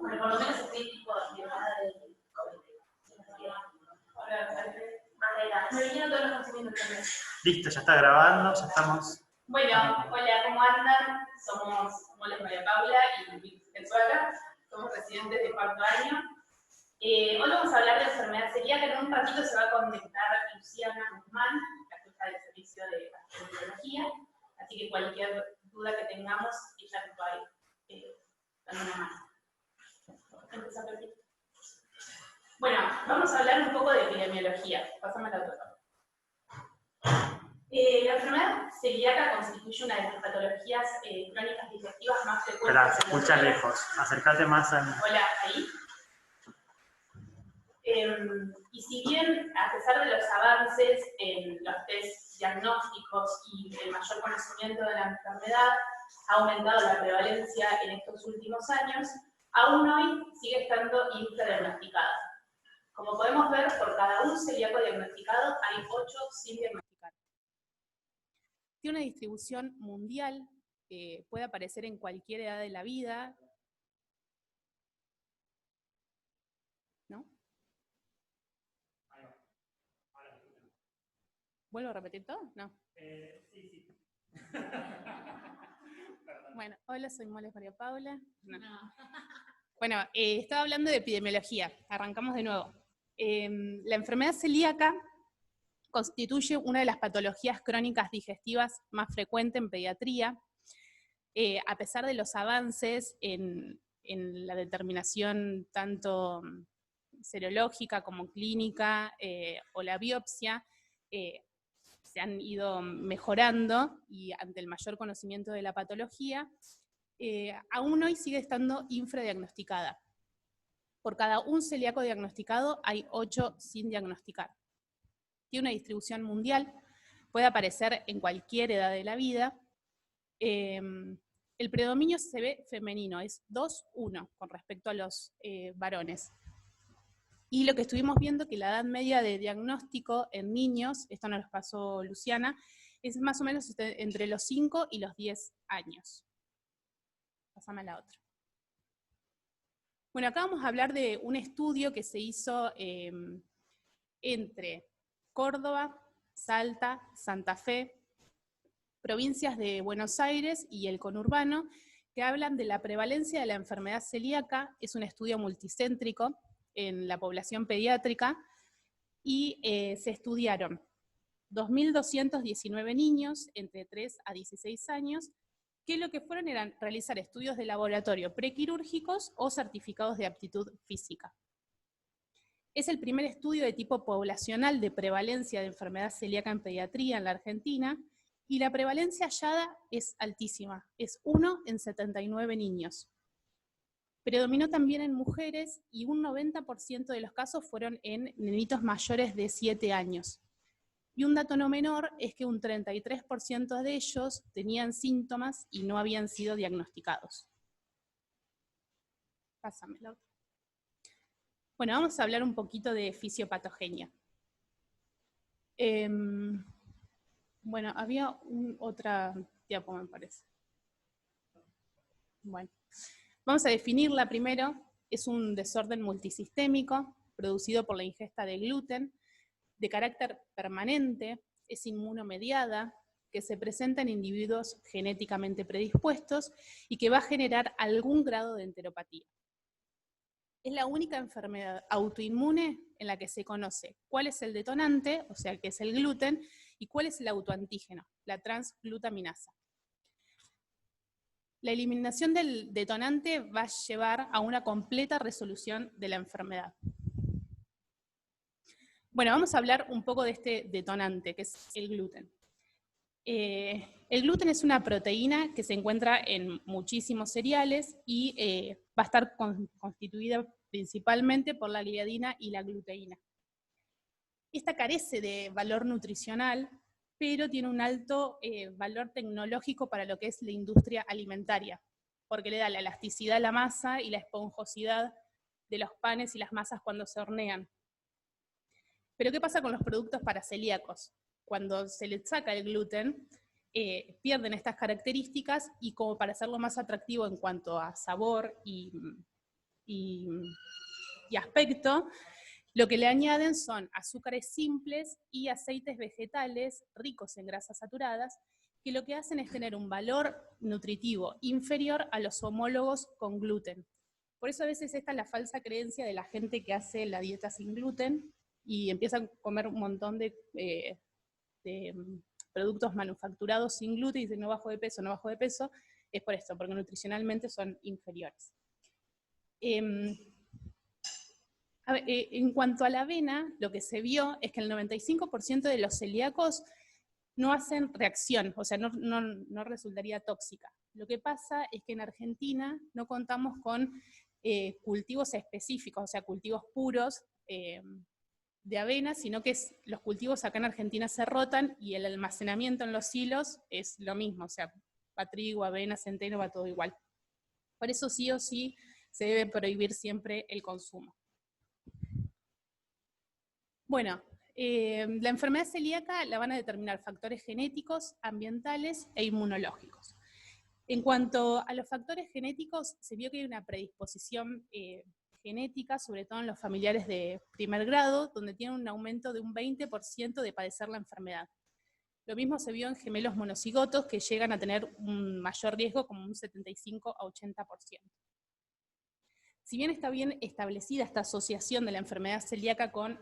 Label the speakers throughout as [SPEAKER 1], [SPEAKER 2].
[SPEAKER 1] Bueno, por lo menos estoy tipo llevada del COVID. Me vinieron todos los conocimientos también.
[SPEAKER 2] Listo, ya está grabando, ya estamos.
[SPEAKER 1] Bueno, hola, ¿cómo andan? Somos Moles María Paula y Luis Suárez, somos residentes de cuarto año. Hoy vamos a hablar de enfermedad celíaca. En un ratito se va a conectar Luciana Guzmán, la jefa del servicio de gastroenterología, así que cualquier duda que tengamos, ella nos va a ir dando una mano. Bueno, vamos a hablar un poco de epidemiología. Pásame la otra. La enfermedad celíaca constituye una de las patologías crónicas digestivas más frecuentes.
[SPEAKER 2] Espera, se escucha lejos. Acércate más a...
[SPEAKER 1] Hola, ahí. Y si bien, a pesar de los avances en los test diagnósticos y el mayor conocimiento de la enfermedad, ha aumentado la prevalencia en estos últimos años, aún hoy sigue estando infradiagnosticada. Como podemos ver, por cada un celíaco diagnosticado hay 8 sin diagnosticar. Tiene una distribución mundial, puede aparecer en cualquier edad de la vida. ¿No? ¿Vuelvo a repetir todo? No.
[SPEAKER 2] Sí.
[SPEAKER 1] Bueno, hola, soy Moles María Paula. No. Bueno, estaba hablando de epidemiología. Arrancamos de nuevo. La enfermedad celíaca constituye una de las patologías crónicas digestivas más frecuentes en pediatría. A pesar de los avances en la determinación tanto serológica como clínica o la biopsia, se han ido mejorando y ante el mayor conocimiento de la patología, aún hoy sigue estando infradiagnosticada. Por cada un celíaco diagnosticado hay 8 sin diagnosticar. Tiene una distribución mundial, puede aparecer en cualquier edad de la vida. El predominio se ve femenino, es 2-1 con respecto a los varones. Y lo que estuvimos viendo, que la edad media de diagnóstico en niños, esto nos lo pasó Luciana, es más o menos entre los 5 y los 10 años. Pasame a la otra. Bueno, acá vamos a hablar de un estudio que se hizo entre Córdoba, Salta, Santa Fe, provincias de Buenos Aires y el conurbano, que hablan de la prevalencia de la enfermedad celíaca. Es un estudio multicéntrico en la población pediátrica, y se estudiaron 2.219 niños entre 3 a 16 años, que lo que fueron eran realizar estudios de laboratorio prequirúrgicos o certificados de aptitud física. Es el primer estudio de tipo poblacional de prevalencia de enfermedad celíaca en pediatría en la Argentina, y la prevalencia hallada es altísima, es 1 en 79 niños. Predominó también en mujeres y un 90% de los casos fueron en nenitos mayores de 7 años. Y un dato no menor es que un 33% de ellos tenían síntomas y no habían sido diagnosticados. Pásame la otra. Bueno, vamos a hablar un poquito de fisiopatogenia. Bueno, había otra diapo, me parece. Bueno. Vamos a definirla primero. Es un desorden multisistémico producido por la ingesta de gluten, de carácter permanente, es inmunomediada, que se presenta en individuos genéticamente predispuestos y que va a generar algún grado de enteropatía. Es la única enfermedad autoinmune en la que se conoce cuál es el detonante, o sea, que es el gluten, y cuál es el autoantígeno, la transglutaminasa. La eliminación del detonante va a llevar a una completa resolución de la enfermedad. Bueno, vamos a hablar un poco de este detonante, que es el gluten. El gluten es una proteína que se encuentra en muchísimos cereales y va a estar constituida principalmente por la gliadina y la gluteína. Esta carece de valor nutricional, pero tiene un alto valor tecnológico para lo que es la industria alimentaria, porque le da la elasticidad a la masa y la esponjosidad de los panes y las masas cuando se hornean. Pero ¿qué pasa con los productos para celíacos? Cuando se les saca el gluten, pierden estas características, y como para hacerlo más atractivo en cuanto a sabor y y aspecto, lo que le añaden son azúcares simples y aceites vegetales ricos en grasas saturadas, que lo que hacen es tener un valor nutritivo inferior a los homólogos con gluten. Por eso a veces esta es la falsa creencia de la gente que hace la dieta sin gluten y empieza a comer un montón de productos manufacturados sin gluten y dicen no bajo de peso, no bajo de peso, es por esto, porque nutricionalmente son inferiores. En cuanto a la avena, lo que se vio es que el 95% de los celíacos no hacen reacción, o sea, no resultaría tóxica. Lo que pasa es que en Argentina no contamos con cultivos específicos, o sea, cultivos puros de avena, sino que los cultivos acá en Argentina se rotan y el almacenamiento en los silos es lo mismo, o sea, va trigo, avena, centeno, va todo igual. Por eso sí o sí se debe prohibir siempre el consumo. Bueno, la enfermedad celíaca la van a determinar factores genéticos, ambientales e inmunológicos. En cuanto a los factores genéticos, se vio que hay una predisposición genética, sobre todo en los familiares de primer grado, donde tienen un aumento de un 20% de padecer la enfermedad. Lo mismo se vio en gemelos monocigotos, que llegan a tener un mayor riesgo, como un 75 a 80%. Si bien está bien establecida esta asociación de la enfermedad celíaca con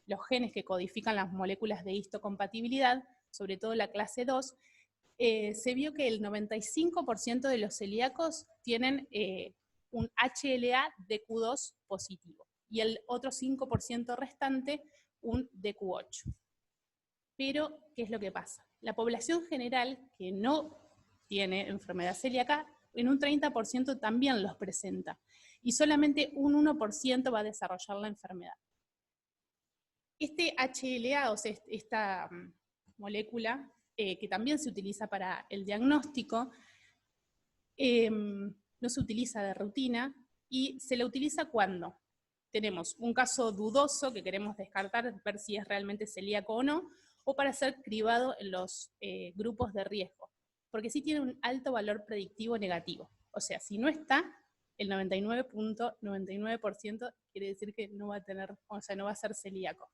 [SPEAKER 1] los genes que codifican las moléculas de histocompatibilidad, sobre todo la clase 2, se vio que el 95% de los celíacos tienen un HLA-DQ2 positivo, y el otro 5% restante un DQ8. Pero, ¿qué es lo que pasa? La población general que no tiene enfermedad celíaca, en un 30% también los presenta, y solamente un 1% va a desarrollar la enfermedad. Este HLA, o sea, esta molécula, que también se utiliza para el diagnóstico, no se utiliza de rutina, y se la utiliza cuando tenemos un caso dudoso que queremos descartar, ver si es realmente celíaco o no, o para ser cribado en los grupos de riesgo, porque sí tiene un alto valor predictivo negativo. O sea, si no está, el 99.99% quiere decir que no va a tener, o sea, no va a ser celíaco.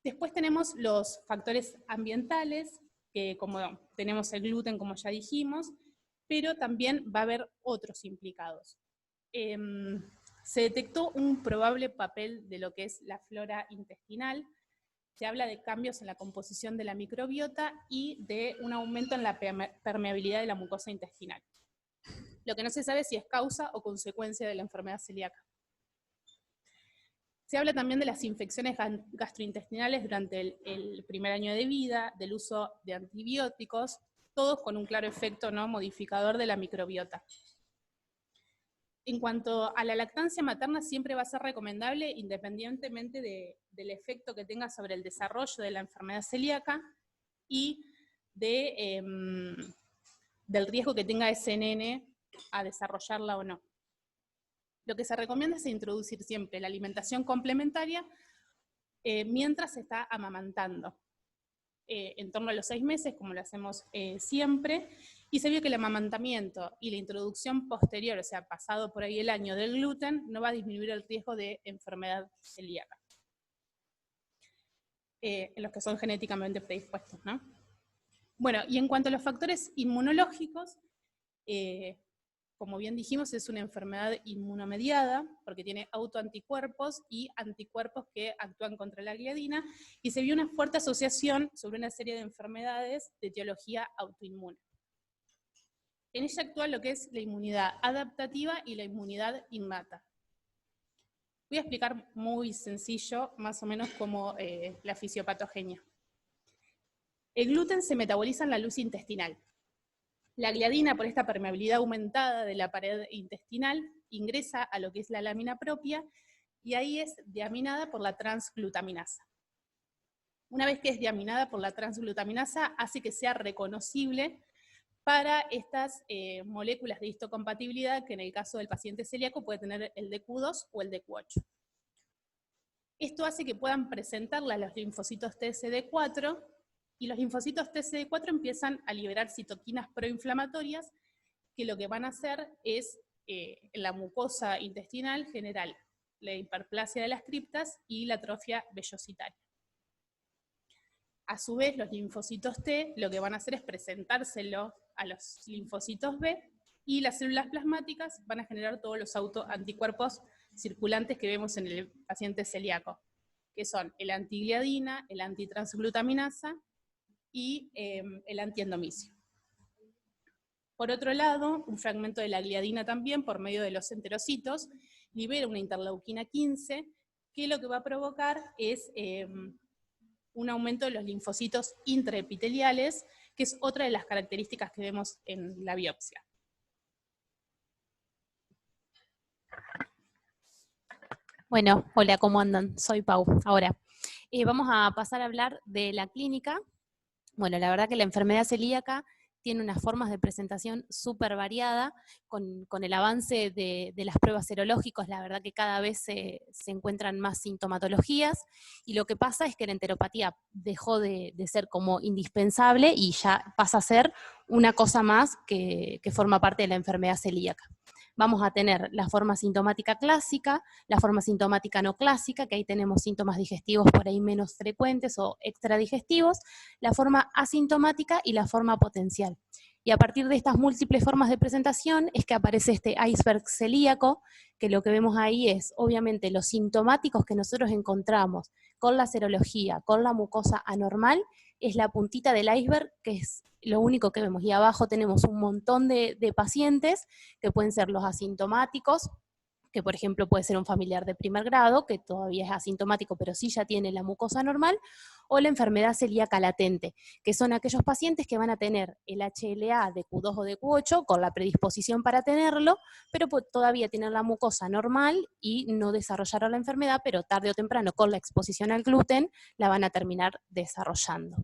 [SPEAKER 1] Después tenemos los factores ambientales, que como tenemos el gluten, como ya dijimos, pero también va a haber otros implicados. Se detectó un probable papel de lo que es la flora intestinal. Se habla de cambios en la composición de la microbiota y de un aumento en la permeabilidad de la mucosa intestinal. Lo que no se sabe es si es causa o consecuencia de la enfermedad celíaca. Se habla también de las infecciones gastrointestinales durante el primer año de vida, del uso de antibióticos, todos con un claro efecto, ¿no?, modificador de la microbiota. En cuanto a la lactancia materna, siempre va a ser recomendable, independientemente del efecto que tenga sobre el desarrollo de la enfermedad celíaca y del riesgo que tenga ese nene a desarrollarla o no. Lo que se recomienda es introducir siempre la alimentación complementaria mientras se está amamantando, en torno a los 6 meses, como lo hacemos siempre, y se vio que el amamantamiento y la introducción posterior, o sea, pasado por ahí el año del gluten, no va a disminuir el riesgo de enfermedad celíaca, en los que son genéticamente predispuestos, ¿no? Bueno, y en cuanto a los factores inmunológicos, como bien dijimos, es una enfermedad inmunomediada, porque tiene autoanticuerpos y anticuerpos que actúan contra la gliadina, y se vio una fuerte asociación sobre una serie de enfermedades de etiología autoinmune. En ella actúa lo que es la inmunidad adaptativa y la inmunidad innata. Voy a explicar muy sencillo, más o menos, como la fisiopatogenia. El gluten se metaboliza en la luz intestinal. La gliadina, por esta permeabilidad aumentada de la pared intestinal, ingresa a lo que es la lámina propia y ahí es diaminada por la transglutaminasa. Una vez que es diaminada por la transglutaminasa, hace que sea reconocible para estas moléculas de histocompatibilidad, que en el caso del paciente celíaco puede tener el DQ2 o el DQ8. Esto hace que puedan presentarla a los linfocitos TSD4, y los linfocitos TSD4 empiezan a liberar citoquinas proinflamatorias, que lo que van a hacer es en la mucosa intestinal general, la hiperplasia de las criptas y la atrofia vellositaria. A su vez, los linfocitos T lo que van a hacer es presentárselo a los linfocitos B, y las células plasmáticas van a generar todos los autoanticuerpos circulantes que vemos en el paciente celíaco, que son el antigliadina, el antitransglutaminasa y el antiendomicio. Por otro lado, un fragmento de la gliadina también, por medio de los enterocitos, libera una interleuquina 15, que lo que va a provocar es un aumento de los linfocitos intraepiteliales, que es otra de las características que vemos en la biopsia.
[SPEAKER 3] Bueno, hola, ¿cómo andan? Soy Pau. Ahora, vamos a pasar a hablar de la clínica. Bueno, la verdad que la enfermedad celíaca tiene unas formas de presentación súper variada, con el avance de las pruebas serológicas, la verdad que cada vez se encuentran más sintomatologías, y lo que pasa es que la enteropatía dejó de ser como indispensable y ya pasa a ser una cosa más que forma parte de la enfermedad celíaca. Vamos a tener la forma sintomática clásica, la forma sintomática no clásica, que ahí tenemos síntomas digestivos por ahí menos frecuentes o extradigestivos, la forma asintomática y la forma potencial. Y a partir de estas múltiples formas de presentación es que aparece este iceberg celíaco, que lo que vemos ahí es, obviamente, los sintomáticos que nosotros encontramos con la serología, con la mucosa anormal, es la puntita del iceberg, que es lo único que vemos. Y abajo tenemos un montón de pacientes, que pueden ser los asintomáticos, que por ejemplo puede ser un familiar de primer grado, que todavía es asintomático, pero sí ya tiene la mucosa normal, o la enfermedad celíaca latente, que son aquellos pacientes que van a tener el HLA de Q2 o de Q8, con la predisposición para tenerlo, pero todavía tienen la mucosa normal y no desarrollaron la enfermedad, pero tarde o temprano, con la exposición al gluten, la van a terminar desarrollando.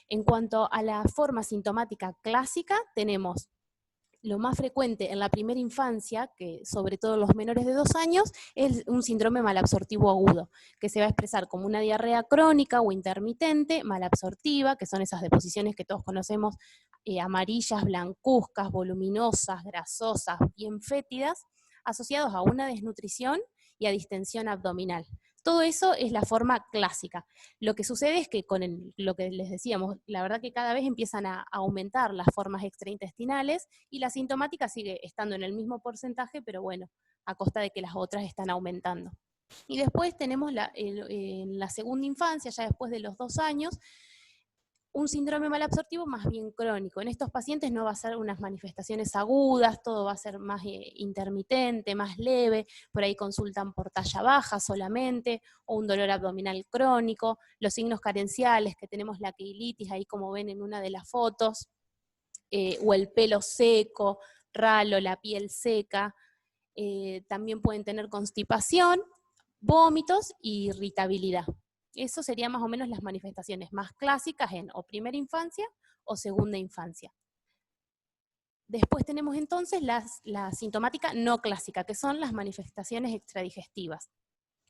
[SPEAKER 3] En cuanto a la forma sintomática clásica, tenemos lo más frecuente en la primera infancia, que sobre todo los menores de 2 años, es un síndrome malabsortivo agudo, que se va a expresar como una diarrea crónica o intermitente, malabsortiva, que son esas deposiciones que todos conocemos, amarillas, blancuzcas, voluminosas, grasosas, bien fétidas, asociados a una desnutrición y a distensión abdominal. Todo eso es la forma clásica. Lo que sucede es que con lo que les decíamos, la verdad que cada vez empiezan a aumentar las formas extraintestinales y la sintomática sigue estando en el mismo porcentaje, pero bueno, a costa de que las otras están aumentando. Y después tenemos en la segunda infancia, ya después de los 2 años, un síndrome malabsortivo más bien crónico. En estos pacientes no va a ser unas manifestaciones agudas, todo va a ser más intermitente, más leve, por ahí consultan por talla baja solamente, o un dolor abdominal crónico, los signos carenciales, que tenemos la queilitis, ahí como ven en una de las fotos, o el pelo seco, ralo, la piel seca, también pueden tener constipación, vómitos y irritabilidad. Eso serían más o menos las manifestaciones más clásicas en o primera infancia o segunda infancia. Después tenemos entonces la sintomática no clásica, que son las manifestaciones extradigestivas.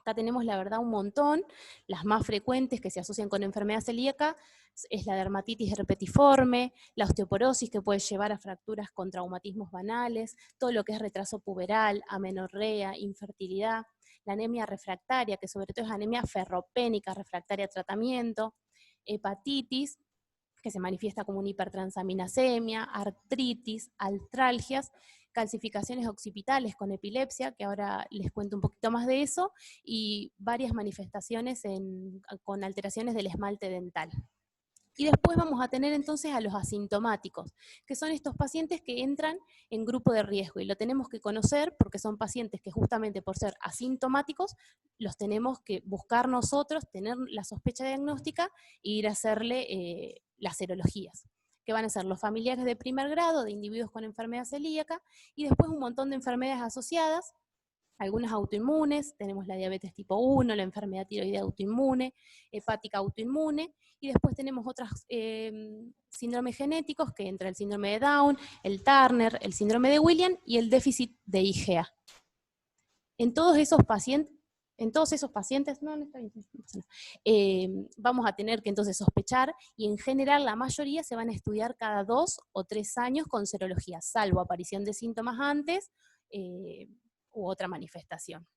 [SPEAKER 3] Acá tenemos la verdad un montón, las más frecuentes que se asocian con enfermedad celíaca es la dermatitis herpetiforme, la osteoporosis que puede llevar a fracturas con traumatismos banales, todo lo que es retraso puberal, amenorrea, infertilidad, la anemia refractaria, que sobre todo es anemia ferropénica refractaria a tratamiento, hepatitis, que se manifiesta como una hipertransaminasemia, artritis, artralgias, calcificaciones occipitales con epilepsia, que ahora les cuento un poquito más de eso, y varias manifestaciones con alteraciones del esmalte dental. Y después vamos a tener entonces a los asintomáticos, que son estos pacientes que entran en grupo de riesgo, y lo tenemos que conocer porque son pacientes que justamente por ser asintomáticos, los tenemos que buscar nosotros, tener la sospecha diagnóstica e ir a hacerle las serologías, que van a ser los familiares de primer grado de individuos con enfermedad celíaca, y después un montón de enfermedades asociadas, algunas autoinmunes, tenemos la diabetes tipo 1, la enfermedad tiroidea autoinmune, hepática autoinmune, y después tenemos otros síndromes genéticos, que entra el síndrome de Down, el Turner, el síndrome de Williams y el déficit de IgA. En todos esos pacientes, En todos esos pacientes, no está bien, no pasa nada. Vamos a tener que entonces sospechar, y en general la mayoría se van a estudiar cada 2 o 3 años con serología, salvo aparición de síntomas antes u otra manifestación.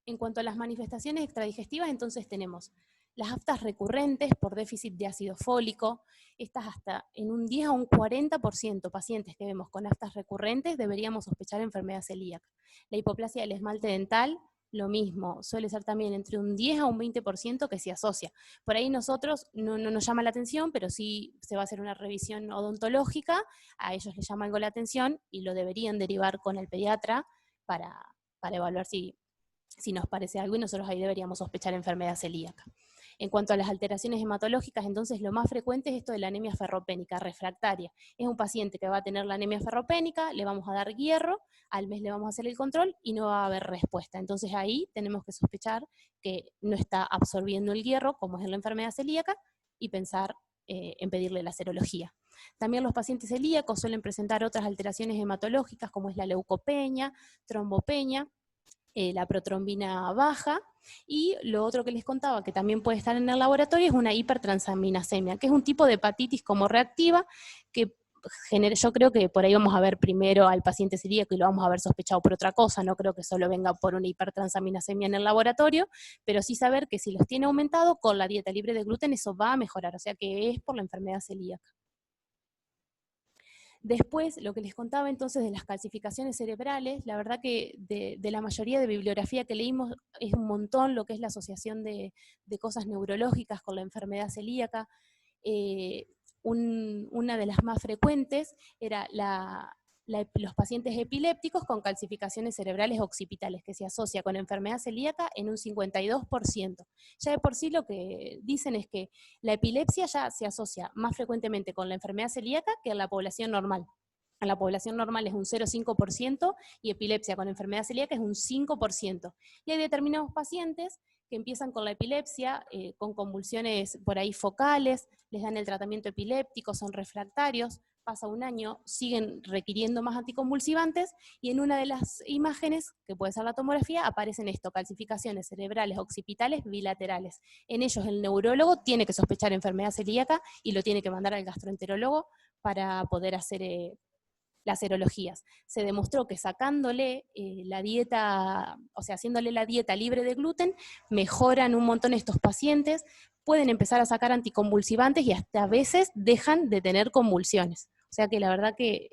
[SPEAKER 3] En cuanto a las manifestaciones extradigestivas, entonces tenemos las aftas recurrentes por déficit de ácido fólico. Estas hasta en un 10 a un 40% pacientes que vemos con aftas recurrentes deberíamos sospechar enfermedad celíaca. La hipoplasia del esmalte dental, lo mismo, suele ser también entre un 10 a un 20% que se asocia. Por ahí nosotros no nos llama la atención, pero sí se va a hacer una revisión odontológica, a ellos les llama algo la atención y lo deberían derivar con el pediatra para evaluar si nos parece algo, y nosotros ahí deberíamos sospechar enfermedad celíaca. En cuanto a las alteraciones hematológicas, entonces lo más frecuente es esto de la anemia ferropénica refractaria. Es un paciente que va a tener la anemia ferropénica, le vamos a dar hierro, al mes le vamos a hacer el control y no va a haber respuesta. Entonces ahí tenemos que sospechar que no está absorbiendo el hierro, como es en la enfermedad celíaca, y pensar en pedirle la serología. También los pacientes celíacos suelen presentar otras alteraciones hematológicas, como es la leucopenia, trombopenia, la protrombina baja, y lo otro que les contaba, que también puede estar en el laboratorio, es una hipertransaminasemia, que es un tipo de hepatitis como reactiva, que yo creo que por ahí vamos a ver primero al paciente celíaco y lo vamos a ver sospechado por otra cosa, no creo que solo venga por una hipertransaminasemia en el laboratorio, pero sí saber que si los tiene aumentados con la dieta libre de gluten, eso va a mejorar, o sea que es por la enfermedad celíaca. Después, lo que les contaba entonces de las calcificaciones cerebrales, la verdad que de la mayoría de bibliografía que leímos es un montón lo que es la asociación de cosas neurológicas con la enfermedad celíaca. Una de las más frecuentes era los pacientes epilépticos con calcificaciones cerebrales occipitales, que se asocia con enfermedad celíaca en un 52%. Ya de por sí lo que dicen es que la epilepsia ya se asocia más frecuentemente con la enfermedad celíaca que en la población normal. En la población normal es un 0,5% y epilepsia con enfermedad celíaca es un 5%. Y hay determinados pacientes que empiezan con la epilepsia, con convulsiones por ahí focales, les dan el tratamiento epiléptico, son refractarios, pasa un año, siguen requiriendo más anticonvulsivantes, y en una de las imágenes, que puede ser la tomografía, aparecen calcificaciones cerebrales occipitales bilaterales. En ellos el neurólogo tiene que sospechar enfermedad celíaca y lo tiene que mandar al gastroenterólogo para poder hacer las serologías. Se demostró que sacándole la dieta, o sea, haciéndole la dieta libre de gluten, mejoran un montón estos pacientes, pueden empezar a sacar anticonvulsivantes y hasta a veces dejan de tener convulsiones. O sea que la verdad que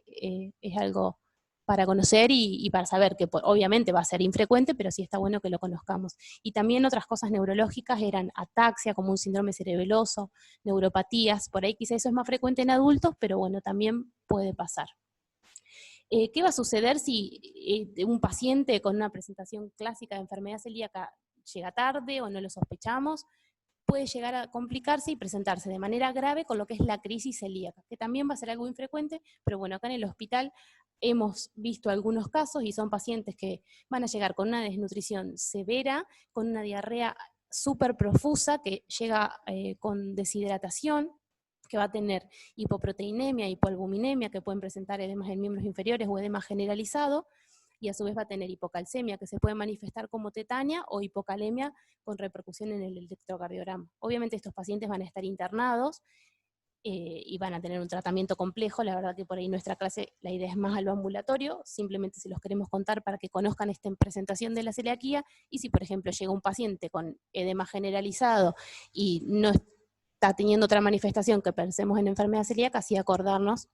[SPEAKER 3] es algo para conocer y para saber que obviamente va a ser infrecuente, pero sí está bueno que lo conozcamos. Y también otras cosas neurológicas eran ataxia, como un síndrome cerebeloso, neuropatías, por ahí quizá eso es más frecuente en adultos, pero bueno, también puede pasar. ¿Qué va a suceder si un paciente con una presentación clásica de enfermedad celíaca llega tarde o no lo sospechamos? Puede llegar a complicarse y presentarse de manera grave con lo que es la crisis celíaca, que también va a ser algo infrecuente, pero bueno, acá en el hospital hemos visto algunos casos y son pacientes que van a llegar con una desnutrición severa, con una diarrea súper profusa que llega con deshidratación, que va a tener hipoproteinemia, hipoalbuminemia, que pueden presentar edemas en miembros inferiores o edema generalizado, y a su vez va a tener hipocalcemia, que se puede manifestar como tetania o hipocalemia con repercusión en el electrocardiograma. Obviamente estos pacientes van a estar internados y van a tener un tratamiento complejo. La verdad que por ahí nuestra clase la idea es más a lo ambulatorio, simplemente se los queremos contar para que conozcan esta presentación de la celiaquía, y si por ejemplo llega un paciente con edema generalizado y no está teniendo otra manifestación que pensemos en enfermedad celíaca, así acordarnos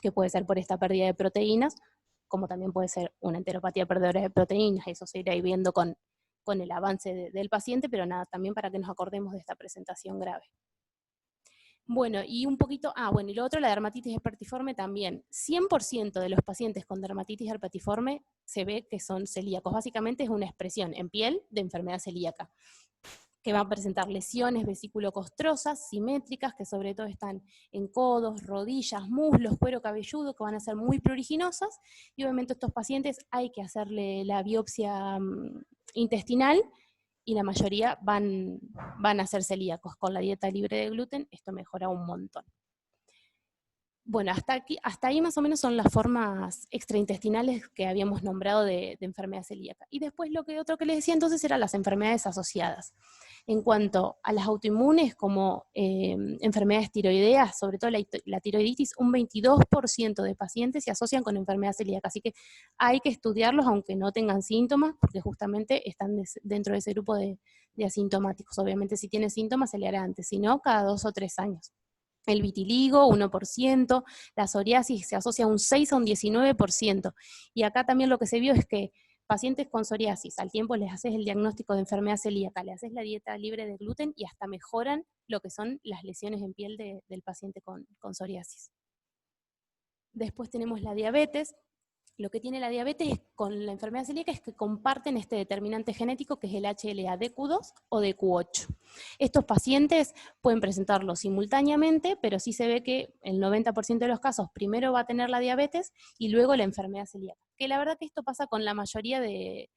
[SPEAKER 3] que puede ser por esta pérdida de proteínas, como también puede ser una enteropatía perdedora de proteínas. Eso se irá viendo con el avance del paciente, pero nada, también para que nos acordemos de esta presentación grave. Bueno, y un poquito, y lo otro, la dermatitis herpetiforme también. 100% de los pacientes con dermatitis herpetiforme se ve que son celíacos. Básicamente es una expresión en piel de enfermedad celíaca, que va a presentar lesiones vesículo-costrosas, simétricas, que sobre todo están en codos, rodillas, muslos, cuero cabelludo, que van a ser muy pruriginosas, y obviamente a estos pacientes hay que hacerle la biopsia intestinal, y la mayoría van a ser celíacos. Con la dieta libre de gluten esto mejora un montón. Bueno, hasta ahí más o menos son las formas extraintestinales que habíamos nombrado de enfermedad celíaca. Y después otro que les decía entonces eran las enfermedades asociadas. En cuanto a las autoinmunes como enfermedades tiroideas, sobre todo la tiroiditis, un 22% de pacientes se asocian con enfermedad celíaca, así que hay que estudiarlos aunque no tengan síntomas, porque justamente están dentro de ese grupo de asintomáticos. Obviamente si tiene síntomas se le hará antes, si no, cada 2 o 3 años. El vitiligo, 1%, la psoriasis se asocia a un 6 a un 19%, y acá también lo que se vio es que pacientes con psoriasis, al tiempo les haces el diagnóstico de enfermedad celíaca, le haces la dieta libre de gluten y hasta mejoran lo que son las lesiones en piel del paciente con psoriasis. Después tenemos la diabetes. Lo que tiene la diabetes con la enfermedad celíaca es que comparten este determinante genético que es el HLA-DQ2 o DQ8. Estos pacientes pueden presentarlo simultáneamente, pero sí se ve que el 90% de los casos primero va a tener la diabetes y luego la enfermedad celíaca. Que la verdad que esto pasa con la mayoría de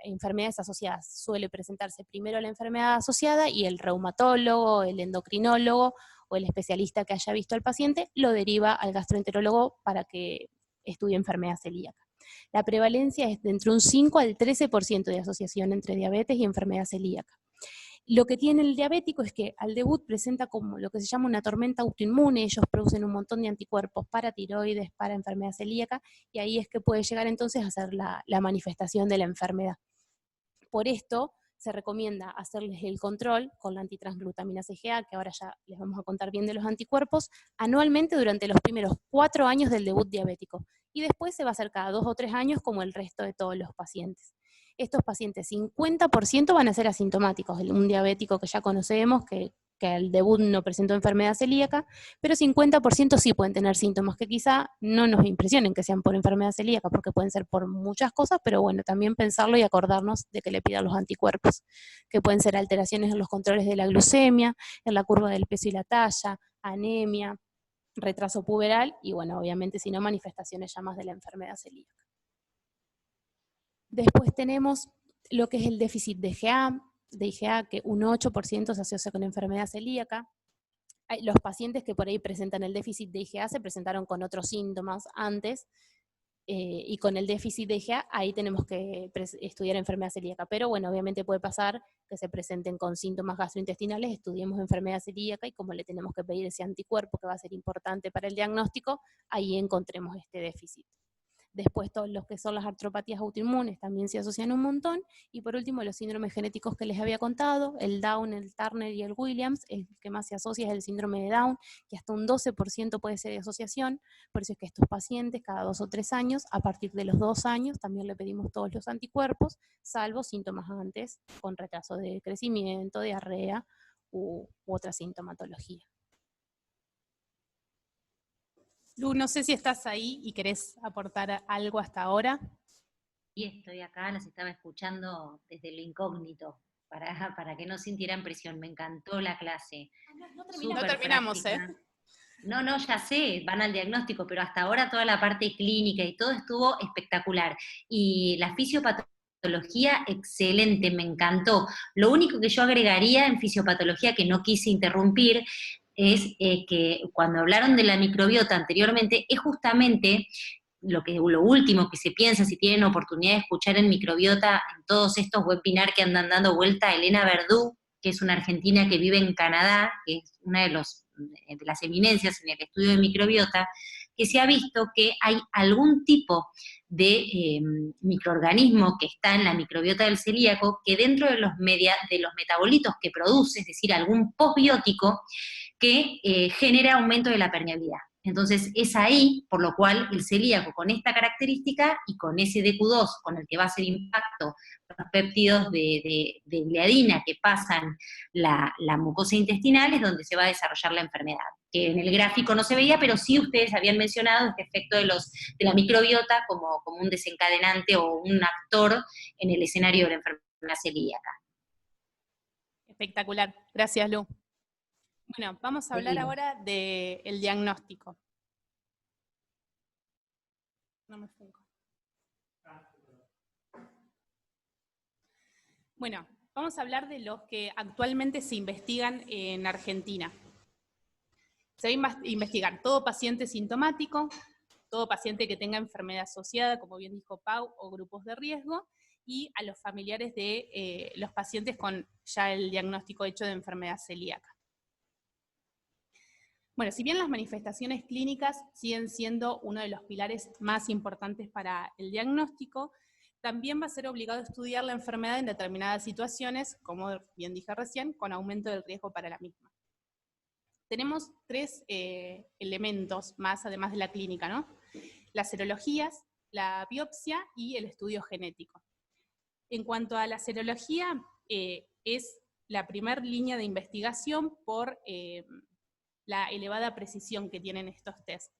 [SPEAKER 3] enfermedades asociadas. Suele presentarse primero la enfermedad asociada y el reumatólogo, el endocrinólogo o el especialista que haya visto al paciente lo deriva al gastroenterólogo para que estudie enfermedad celíaca. La prevalencia es de entre un 5 al 13% de asociación entre diabetes y enfermedad celíaca. Lo que tiene el diabético es que al debut presenta como lo que se llama una tormenta autoinmune, ellos producen un montón de anticuerpos para tiroides, para enfermedad celíaca, y ahí es que puede llegar entonces a ser la manifestación de la enfermedad. Por esto se recomienda hacerles el control con la antitransglutamina CGA, que ahora ya les vamos a contar bien de los anticuerpos, anualmente durante los primeros 4 años del debut diabético, y después se va a hacer cada 2 o 3 años como el resto de todos los pacientes. Estos pacientes, 50% van a ser asintomáticos, un diabético que ya conocemos, que al debut no presentó enfermedad celíaca, pero 50% sí pueden tener síntomas que quizá no nos impresionen que sean por enfermedad celíaca, porque pueden ser por muchas cosas, pero bueno, también pensarlo y acordarnos de que le pidan los anticuerpos, que pueden ser alteraciones en los controles de la glucemia, en la curva del peso y la talla, anemia, retraso puberal, y bueno, obviamente si no, manifestaciones ya más de la enfermedad celíaca. Después tenemos lo que es el déficit de IgA, que un 8% se asocia con enfermedad celíaca. Los pacientes que por ahí presentan el déficit de IgA se presentaron con otros síntomas antes, y con el déficit de IgA ahí tenemos que estudiar enfermedad celíaca. Pero bueno, obviamente puede pasar que se presenten con síntomas gastrointestinales, estudiemos enfermedad celíaca y como le tenemos que pedir ese anticuerpo que va a ser importante para el diagnóstico, ahí encontremos este déficit. Después todos los que son las artropatías autoinmunes también se asocian un montón. Y por último los síndromes genéticos que les había contado, el Down, el Turner y el Williams, el que más se asocia es el síndrome de Down, que hasta un 12% puede ser de asociación. Por eso es que estos pacientes cada 2 o 3 años, a partir de los 2 años, también le pedimos todos los anticuerpos, salvo síntomas antes, con retraso de crecimiento, diarrea u otra sintomatología.
[SPEAKER 1] Lu, no sé si estás ahí y querés aportar algo hasta ahora.
[SPEAKER 4] Y estoy acá, las estaba escuchando desde lo incógnito, para que no sintieran presión. Me encantó la clase.
[SPEAKER 1] No terminamos,
[SPEAKER 4] No, ya sé, van al diagnóstico, pero hasta ahora toda la parte clínica y todo estuvo espectacular. Y la fisiopatología, excelente, me encantó. Lo único que yo agregaría en fisiopatología, que no quise interrumpir, es que cuando hablaron de la microbiota anteriormente, es justamente lo último que se piensa, si tienen oportunidad de escuchar en microbiota, en todos estos webinars que andan dando vuelta, Elena Verdú, que es una argentina que vive en Canadá, que es una de las eminencias en el estudio de microbiota, que se ha visto que hay algún tipo de microorganismo que está en la microbiota del celíaco, que dentro de los metabolitos que produce, es decir, algún postbiótico, que genera aumento de la permeabilidad. Entonces es ahí, por lo cual el celíaco con esta característica y con ese DQ2 con el que va a hacer impacto los péptidos de gliadina que pasan la mucosa intestinal, es donde se va a desarrollar la enfermedad. Que en el gráfico no se veía, pero sí ustedes habían mencionado este efecto de la microbiota como un desencadenante o un actor en el escenario de la enfermedad celíaca.
[SPEAKER 1] Espectacular, gracias Lu. Bueno, vamos a hablar ahora del diagnóstico. No me fijo. Bueno, vamos a hablar de los que actualmente se investigan en Argentina. Se va a investigar todo paciente sintomático, todo paciente que tenga enfermedad asociada, como bien dijo Pau, o grupos de riesgo, y a los familiares de los pacientes con ya el diagnóstico hecho de enfermedad celíaca. Bueno, si bien las manifestaciones clínicas siguen siendo uno de los pilares más importantes para el diagnóstico, también va a ser obligado a estudiar la enfermedad en determinadas situaciones, como bien dije recién, con aumento del riesgo para la misma. Tenemos tres elementos más, además de la clínica, ¿no? Las serologías, la biopsia y el estudio genético. En cuanto a la serología, es la primera línea de investigación por la elevada precisión que tienen estos test.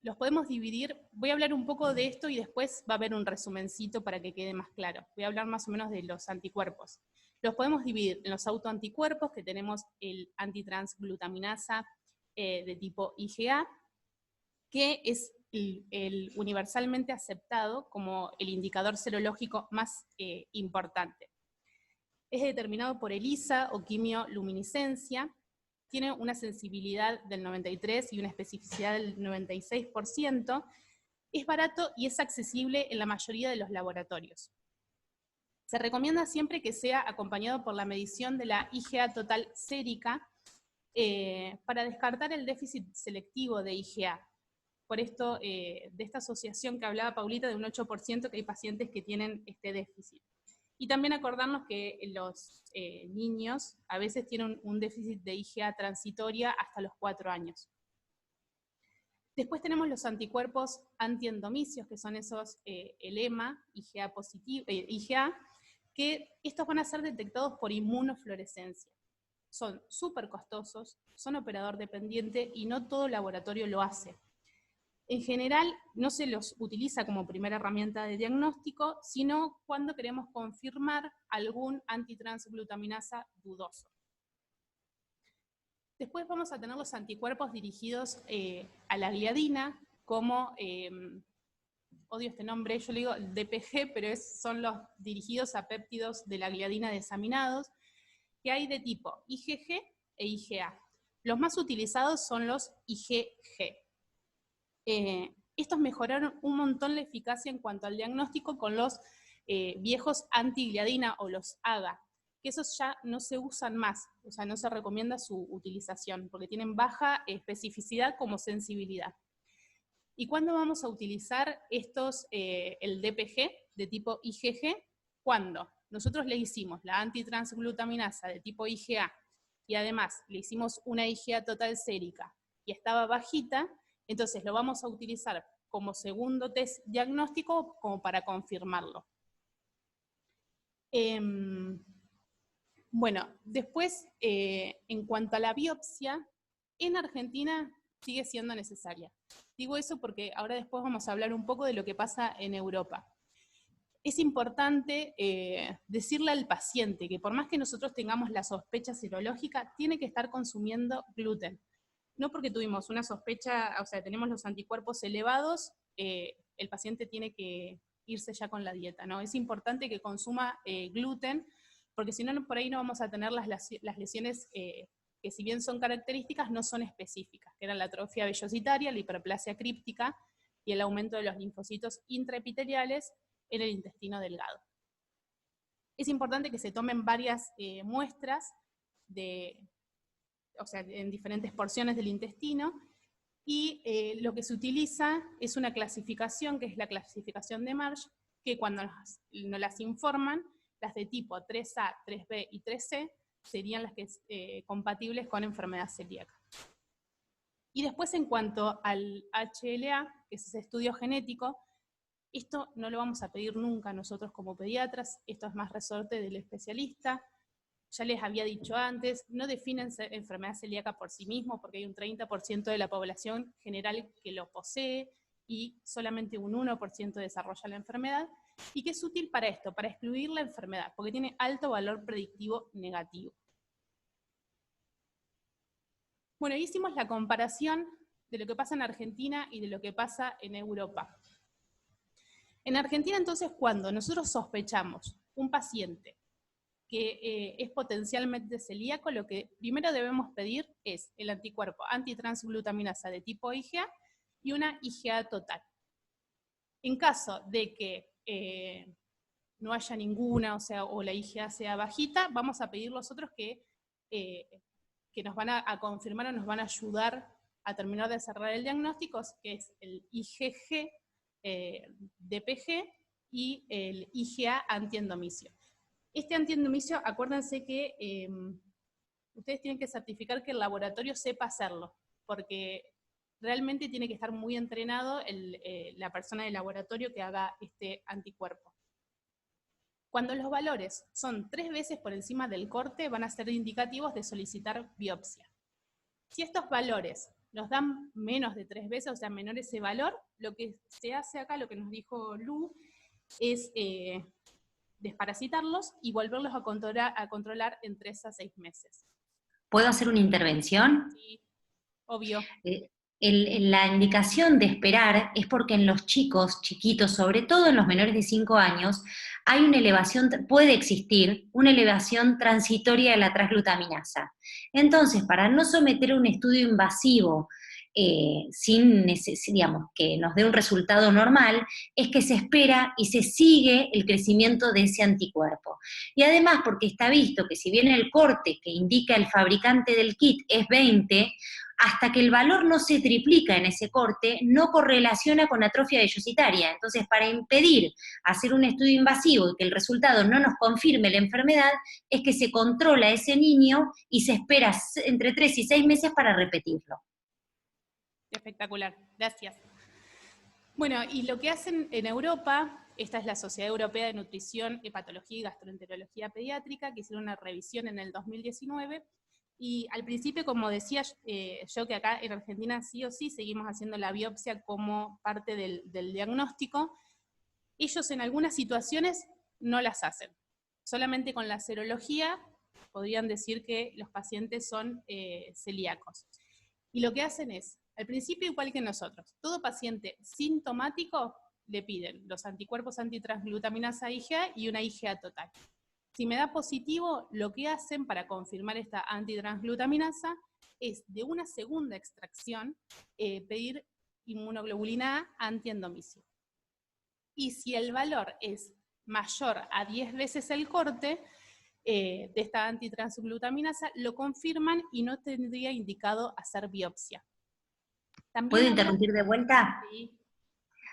[SPEAKER 1] Los podemos dividir, voy a hablar un poco de esto y después va a haber un resumencito para que quede más claro. Voy a hablar más o menos de los anticuerpos. Los podemos dividir en los autoanticuerpos, que tenemos el antitransglutaminasa de tipo IgA, que es el universalmente aceptado como el indicador serológico más importante. Es determinado por ELISA o quimioluminiscencia, tiene una sensibilidad del 93% y una especificidad del 96%, es barato y es accesible en la mayoría de los laboratorios. Se recomienda siempre que sea acompañado por la medición de la IgA total sérica para descartar el déficit selectivo de IgA. Por esto, de esta asociación que hablaba Paulita, de un 8% que hay pacientes que tienen este déficit. Y también acordarnos que los niños a veces tienen un déficit de IgA transitoria hasta los 4 años. Después tenemos los anticuerpos antiendomicios, que son esos, el EMA, IgA positivo, IgA, que estos van a ser detectados por inmunofluorescencia. Son súper costosos, son operador dependiente y no todo laboratorio lo hace. En general, no se los utiliza como primera herramienta de diagnóstico, sino cuando queremos confirmar algún antitransglutaminasa dudoso. Después vamos a tener los anticuerpos dirigidos a la gliadina, como, odio este nombre, yo le digo DPG, pero son los dirigidos a péptidos de la gliadina desaminados, que hay de tipo IgG e IgA. Los más utilizados son los IgG. Estos mejoraron un montón la eficacia en cuanto al diagnóstico con los viejos antigliadina o los AGA, que esos ya no se usan más, o sea, no se recomienda su utilización, porque tienen baja especificidad como sensibilidad. ¿Y cuándo vamos a utilizar estos, el DPG de tipo IgG? ¿Cuándo? Nosotros le hicimos la antitransglutaminasa de tipo IgA, y además le hicimos una IgA total sérica, y estaba bajita, entonces lo vamos a utilizar como segundo test diagnóstico como para confirmarlo. Bueno, después, en cuanto a la biopsia, en Argentina sigue siendo necesaria. Digo eso porque ahora después vamos a hablar un poco de lo que pasa en Europa. Es importante decirle al paciente que por más que nosotros tengamos la sospecha serológica, tiene que estar consumiendo gluten. No porque tuvimos una sospecha, o sea, tenemos los anticuerpos elevados, el paciente tiene que irse ya con la dieta, ¿no? Es importante que consuma gluten, porque si no, por ahí no vamos a tener las lesiones que si bien son características, no son específicas, que eran la atrofia vellositaria, la hiperplasia críptica y el aumento de los linfocitos intraepiteliales en el intestino delgado. Es importante que se tomen varias muestras o sea, en diferentes porciones del intestino, y lo que se utiliza es una clasificación, que es la clasificación de Marsh, que cuando nos las informan, las de tipo 3A, 3B y 3C, serían las que compatibles con enfermedad celíaca. Y después, en cuanto al HLA, que es ese estudio genético, esto no lo vamos a pedir nunca nosotros como pediatras, esto es más resorte del especialista. Ya les había dicho antes, no definen enfermedad celíaca por sí mismo, porque hay un 30% de la población general que lo posee, y solamente un 1% desarrolla la enfermedad, y que es útil para esto, para excluir la enfermedad, porque tiene alto valor predictivo negativo. Bueno, ahí hicimos la comparación de lo que pasa en Argentina y de lo que pasa en Europa. En Argentina, entonces, cuando nosotros sospechamos un paciente que es potencialmente celíaco, lo que primero debemos pedir es el anticuerpo antitransglutaminasa de tipo IgA y una IgA total. En caso de que no haya ninguna, o la IgA sea bajita, vamos a pedir los otros que nos van a confirmar o nos van a ayudar a terminar de cerrar el diagnóstico, que es el IgG, DPG y el IgA antiendomicio. Este antiendomicio, acuérdense que ustedes tienen que certificar que el laboratorio sepa hacerlo, porque realmente tiene que estar muy entrenado la persona del laboratorio que haga este anticuerpo. Cuando los valores son 3 veces por encima del corte, van a ser indicativos de solicitar biopsia. Si estos valores nos dan menos de 3 veces, o sea, menor ese valor, lo que se hace acá, lo que nos dijo Lu, es desparasitarlos y volverlos a controlar en 3 a 6 meses.
[SPEAKER 4] ¿Puedo hacer una intervención?
[SPEAKER 1] Sí, obvio.
[SPEAKER 4] La indicación de esperar es porque en los chicos chiquitos, sobre todo en los menores de 5 años, hay una elevación, puede existir una elevación transitoria de la transglutaminasa. Entonces, para no someter un estudio invasivo digamos, que nos dé un resultado normal, es que se espera y se sigue el crecimiento de ese anticuerpo. Y además, porque está visto que si bien el corte que indica el fabricante del kit es 20, hasta que el valor no se triplica en ese corte, no correlaciona con atrofia vellositaria. Entonces, para impedir hacer un estudio invasivo y que el resultado no nos confirme la enfermedad, es que se controla a ese niño y se espera entre 3 y 6 meses para repetirlo.
[SPEAKER 1] Espectacular, gracias. Bueno, y lo que hacen en Europa, esta es la Sociedad Europea de Nutrición, Hepatología y Gastroenterología Pediátrica, que hicieron una revisión en el 2019, y al principio, como decía yo, que acá en Argentina sí o sí seguimos haciendo la biopsia como parte del diagnóstico, ellos en algunas situaciones no las hacen. Solamente con la serología podrían decir que los pacientes son celíacos. Y lo que hacen es, al principio igual que nosotros, todo paciente sintomático le piden los anticuerpos antitransglutaminasa IgA y una IgA total. Si me da positivo, lo que hacen para confirmar esta antitransglutaminasa es de una segunda extracción pedir inmunoglobulina A antiendomicio. Y si el valor es mayor a 10 veces el corte de esta antitransglutaminasa, lo confirman y no tendría indicado hacer biopsia. También
[SPEAKER 4] ¿Puedo interrumpir de vuelta?
[SPEAKER 1] Sí.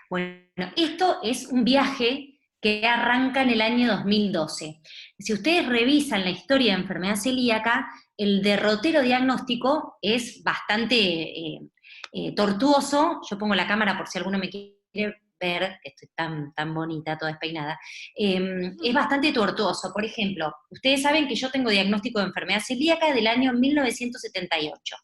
[SPEAKER 4] Bueno, esto es un viaje que arranca en el año 2012. Si ustedes revisan la historia de enfermedad celíaca, el derrotero diagnóstico es bastante tortuoso. Yo pongo la cámara por si alguno me quiere ver, que estoy tan bonita, toda despeinada. Es bastante tortuoso. Por ejemplo, ustedes saben que yo tengo diagnóstico de enfermedad celíaca del año 1978.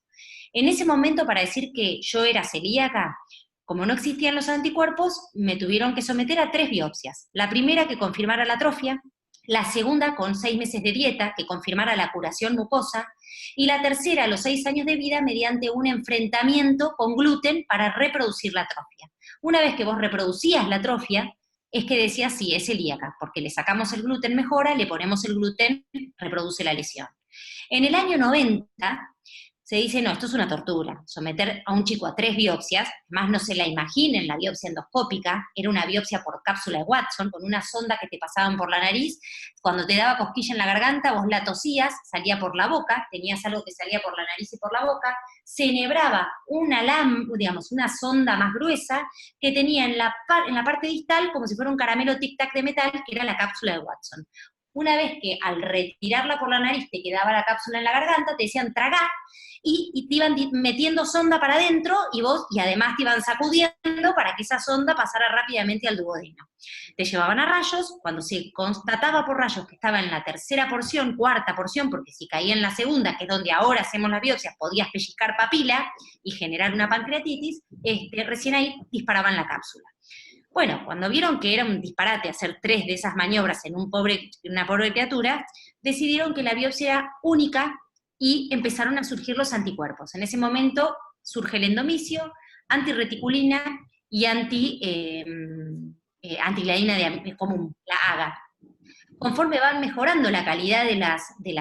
[SPEAKER 4] En ese momento, para decir que yo era celíaca, como no existían los anticuerpos, me tuvieron que someter a 3 biopsias. La primera que confirmara la atrofia, la segunda con 6 meses de dieta que confirmara la curación mucosa, y la tercera a los 6 años de vida mediante un enfrentamiento con gluten para reproducir la atrofia. Una vez que vos reproducías la atrofia, es que decías sí, es celíaca, porque le sacamos el gluten, mejora, le ponemos el gluten, reproduce la lesión. En el año 90, se dice, no, esto es una tortura, someter a un chico a 3 biopsias, más no se la imaginen la biopsia endoscópica, era una biopsia por cápsula de Watson, con una sonda que te pasaban por la nariz, cuando te daba cosquilla en la garganta, vos la tosías, salía por la boca, tenías algo que salía por la nariz y por la boca, se enhebraba una sonda más gruesa, que tenía en la parte distal, como si fuera un caramelo tic-tac de metal, que era la cápsula de Watson. Una vez que al retirarla por la nariz te quedaba la cápsula en la garganta, te decían tragá, y te iban metiendo sonda para adentro, y además te iban sacudiendo para que esa sonda pasara rápidamente al duodeno. Te llevaban a rayos, cuando se constataba por rayos que estaba en la tercera porción, cuarta porción, porque si caía en la segunda, que es donde ahora hacemos las biopsias, podías pellizcar papila y generar una pancreatitis, recién ahí disparaban la cápsula. Bueno, cuando vieron que era un disparate hacer 3 de esas maniobras en una pobre criatura, decidieron que la biopsia era única y empezaron a surgir los anticuerpos. En ese momento surge el endomicio, antirreticulina y antigliadina común, la AGA. conforme van mejorando la calidad de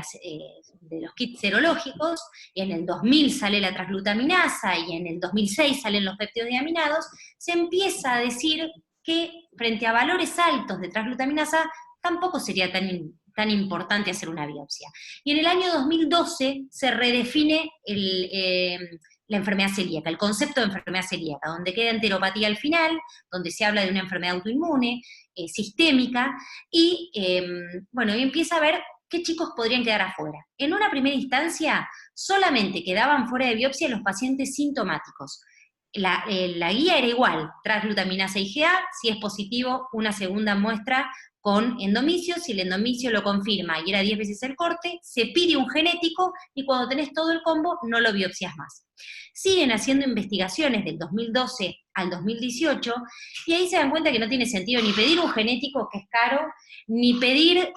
[SPEAKER 4] los kits serológicos, y en el 2000 sale la transglutaminasa y en el 2006 salen los péptidos diaminados, se empieza a decir que frente a valores altos de transglutaminasa tampoco sería tan importante hacer una biopsia. Y en el año 2012 se redefine la enfermedad celíaca, el concepto de enfermedad celíaca, donde queda enteropatía al final, donde se habla de una enfermedad autoinmune, sistémica, y bueno, y empieza a ver qué chicos podrían quedar afuera. En una primera instancia, solamente quedaban fuera de biopsia los pacientes sintomáticos. La guía era igual, transglutaminasa IgA, si es positivo, una segunda muestra con endomicio, si el endomicio lo confirma y era 10 veces el corte, se pide un genético y cuando tenés todo el combo no lo biopsias más. Siguen haciendo investigaciones del 2012 al 2018 y ahí se dan cuenta que no tiene sentido ni pedir un genético, que es caro, ni pedir,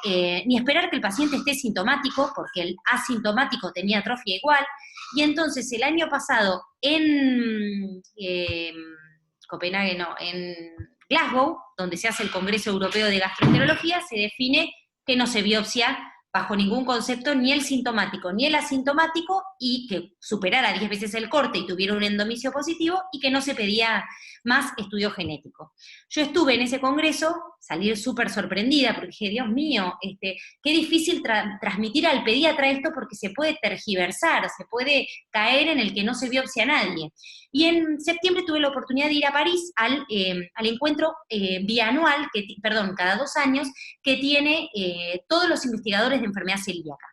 [SPEAKER 4] ni esperar que el paciente esté sintomático, porque el asintomático tenía atrofia igual, y entonces el año pasado en Copenhague, no, en Glasgow, donde se hace el Congreso Europeo de Gastroenterología, se define que no se biopsia bajo ningún concepto ni el sintomático ni el asintomático, y que superara 10 veces el corte y tuviera un endomicio positivo, y que no se pedía más estudio genético. Yo estuve en ese congreso, salí súper sorprendida, porque dije, Dios mío, qué difícil transmitir al pediatra esto, porque se puede tergiversar, se puede caer en el que no se biopsia a nadie. Y en septiembre tuve la oportunidad de ir a París al encuentro bianual, cada 2 años, que tiene todos los investigadores de enfermedad celíaca,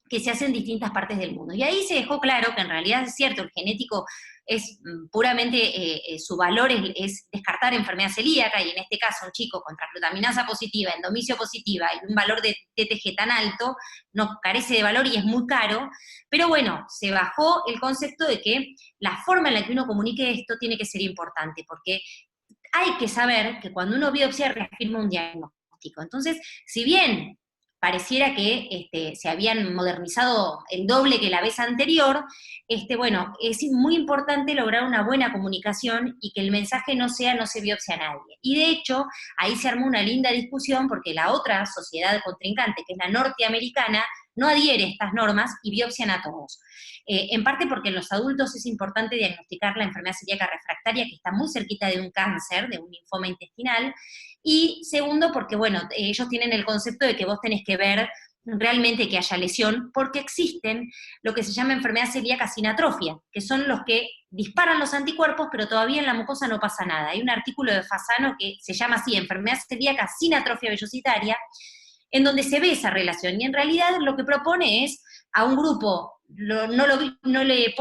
[SPEAKER 4] que se hace en distintas partes del mundo. Y ahí se dejó claro que en realidad es cierto, el genético es puramente, su valor es descartar enfermedad celíaca, y en este caso un chico con transglutaminasa positiva, endomicio positiva, y un valor de TTG tan alto, no carece de valor y es muy caro, pero bueno, se bajó el concepto de que la forma en la que uno comunique esto tiene que ser importante, porque hay que saber que cuando uno biopsia reafirma un diagnóstico. Entonces, si bien pareciera que se habían modernizado el doble que la vez anterior, bueno, es muy importante lograr una buena comunicación y que el mensaje no sea no se biopsia a nadie. Y de hecho, ahí se armó una linda discusión, porque la otra sociedad contrincante, que es la norteamericana, no adhiere a estas normas y biopsian a todos. En parte porque en los adultos es importante diagnosticar la enfermedad celíaca refractaria, que está muy cerquita de un cáncer, de un linfoma intestinal, y segundo porque, bueno, ellos tienen el concepto de que vos tenés que ver realmente que haya lesión, porque existen lo que se llama enfermedad celíaca sin atrofia, que son los que disparan los anticuerpos, pero todavía en la mucosa no pasa nada. Hay un artículo de Fasano que se llama así, enfermedad celíaca sin atrofia vellositaria, en donde se ve esa relación, y en realidad lo que propone es a un grupo, no le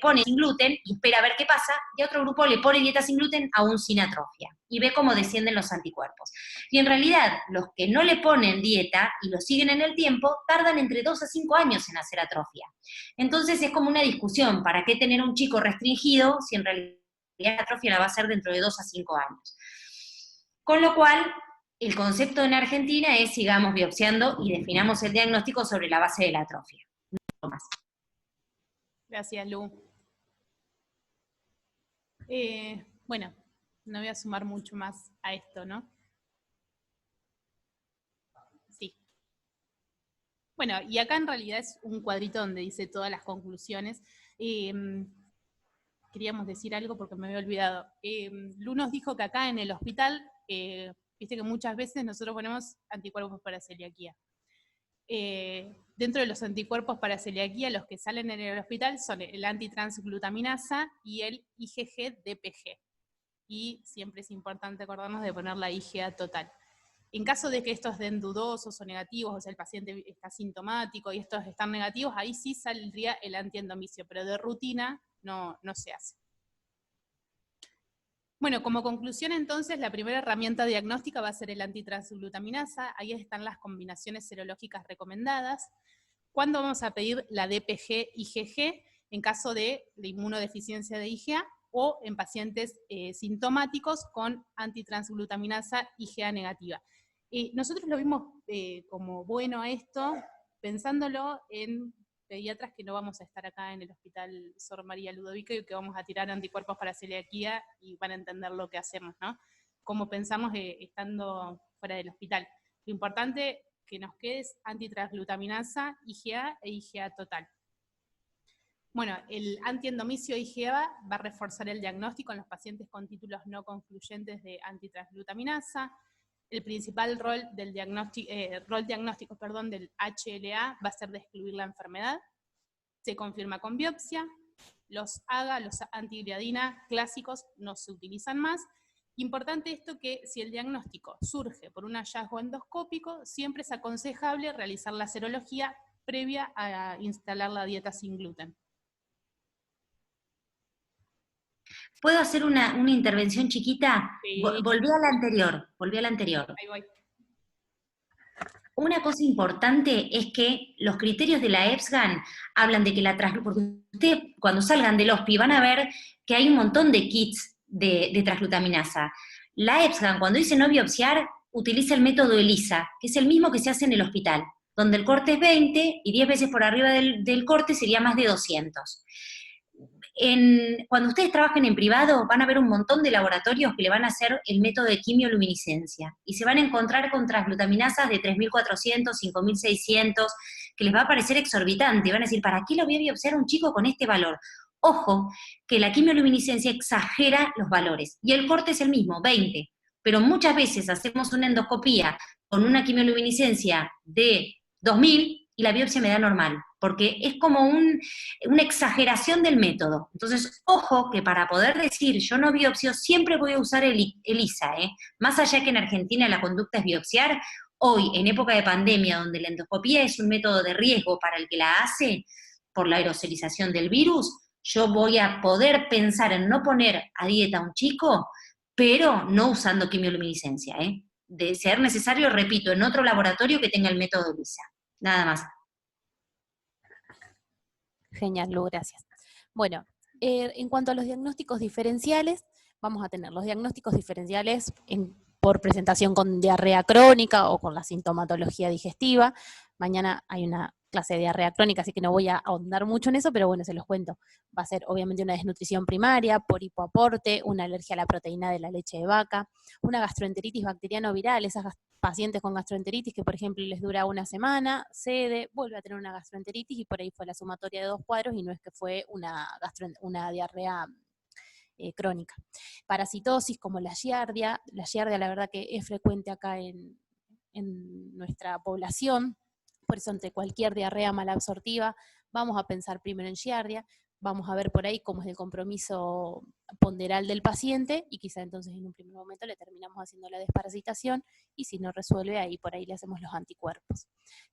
[SPEAKER 4] pone sin gluten y espera a ver qué pasa, y a otro grupo le pone dieta sin gluten aún sin atrofia, y ve cómo descienden los anticuerpos. Y en realidad, los que no le ponen dieta y lo siguen en el tiempo, tardan entre 2 a 5 años en hacer atrofia. Entonces es como una discusión, ¿para qué tener un chico restringido si en realidad la atrofia la va a hacer dentro de 2 a 5 años? Con lo cual, el concepto en Argentina es sigamos biopsiando y definamos el diagnóstico sobre la base de la atrofia. No más.
[SPEAKER 1] Gracias, Lu. Bueno, no voy a sumar mucho más a esto, ¿no? Sí. Bueno, y acá en realidad es un cuadrito donde dice todas las conclusiones. Queríamos decir algo porque me había olvidado. Lu nos dijo que acá en el hospital, viste que muchas veces nosotros ponemos anticuerpos para celiaquía. Dentro de los anticuerpos para celiaquía, los que salen en el hospital son el antitransglutaminasa y el IgG-DPG. Y siempre es importante acordarnos de poner la IgA total. En caso de que estos den dudosos o negativos, o sea, el paciente está sintomático y estos están negativos, ahí sí saldría el antiendomicio, pero de rutina no se hace. Bueno, como conclusión entonces, la primera herramienta diagnóstica va a ser el antitransglutaminasa. Ahí están las combinaciones serológicas recomendadas. ¿Cuándo vamos a pedir la DPG-IgG? En caso de inmunodeficiencia de IgA o en pacientes sintomáticos con antitransglutaminasa IgA negativa. Nosotros lo vimos como bueno a esto, pensándolo en pediatras que no vamos a estar acá en el Hospital Sor María Ludovico y que vamos a tirar anticuerpos para celiaquía y van a entender lo que hacemos, ¿no? Como pensamos estando fuera del hospital. Lo importante que nos quede es antitransglutaminasa, IgA e IgA total. Bueno, el antiendomicio IgA va a reforzar el diagnóstico en los pacientes con títulos no concluyentes de antitransglutaminasa. El principal rol diagnóstico del HLA va a ser de excluir la enfermedad. Se confirma con biopsia. Los AGA, los antigliadina clásicos, no se utilizan más. Importante esto que si el diagnóstico surge por un hallazgo endoscópico, siempre es aconsejable realizar la serología previa a instalar la dieta sin gluten.
[SPEAKER 4] ¿Puedo hacer una intervención chiquita?
[SPEAKER 1] Sí.
[SPEAKER 4] Volví a la anterior.
[SPEAKER 1] Ahí voy.
[SPEAKER 4] Una cosa importante es que los criterios de la EFSGAN hablan de que porque ustedes cuando salgan del HOSPI van a ver que hay un montón de kits de transglutaminasa. La EFSGAN, cuando dice no biopsiar, utiliza el método ELISA, que es el mismo que se hace en el hospital, donde el corte es 20 y 10 veces por arriba del corte sería más de 200. Cuando ustedes trabajen en privado, van a ver un montón de laboratorios que le van a hacer el método de quimioluminiscencia, y se van a encontrar con transglutaminasas de 3.400, 5.600, que les va a parecer exorbitante, y van a decir, ¿para qué lo voy a biopsiar a un chico con este valor? Ojo, que la quimioluminiscencia exagera los valores, y el corte es el mismo, 20, pero muchas veces hacemos una endoscopía con una quimioluminiscencia de 2.000 y la biopsia me da normal, porque es como una exageración del método. Entonces, ojo que para poder decir yo no biopsio, siempre voy a usar el ELISA, más allá que en Argentina la conducta es biopsiar, hoy, en época de pandemia, donde la endoscopía es un método de riesgo para el que la hace, por la aerosolización del virus, yo voy a poder pensar en no poner a dieta a un chico, pero no usando quimioluminiscencia, De ser necesario, repito, en otro laboratorio que tenga el método ELISA. Nada más.
[SPEAKER 3] Genial, Lu, gracias. Bueno, en cuanto a los diagnósticos diferenciales, vamos a tener los diagnósticos diferenciales por presentación con diarrea crónica o con la sintomatología digestiva. Mañana hay una clase de diarrea crónica, así que no voy a ahondar mucho en eso, pero bueno, se los cuento. Va a ser obviamente una desnutrición primaria, por hipoaporte, una alergia a la proteína de la leche de vaca, una gastroenteritis bacteriano-viral, esas pacientes con gastroenteritis que por ejemplo les dura una semana, cede, vuelve a tener una gastroenteritis y por ahí fue la sumatoria de 2 cuadros y no es que fue una diarrea crónica. Parasitosis como la giardia la verdad que es frecuente acá en nuestra población, por eso ante cualquier diarrea malabsortiva vamos a pensar primero en giardia, vamos a ver por ahí cómo es el compromiso ponderal del paciente y quizá entonces en un primer momento le terminamos haciendo la desparasitación y si no resuelve ahí por ahí le hacemos los anticuerpos.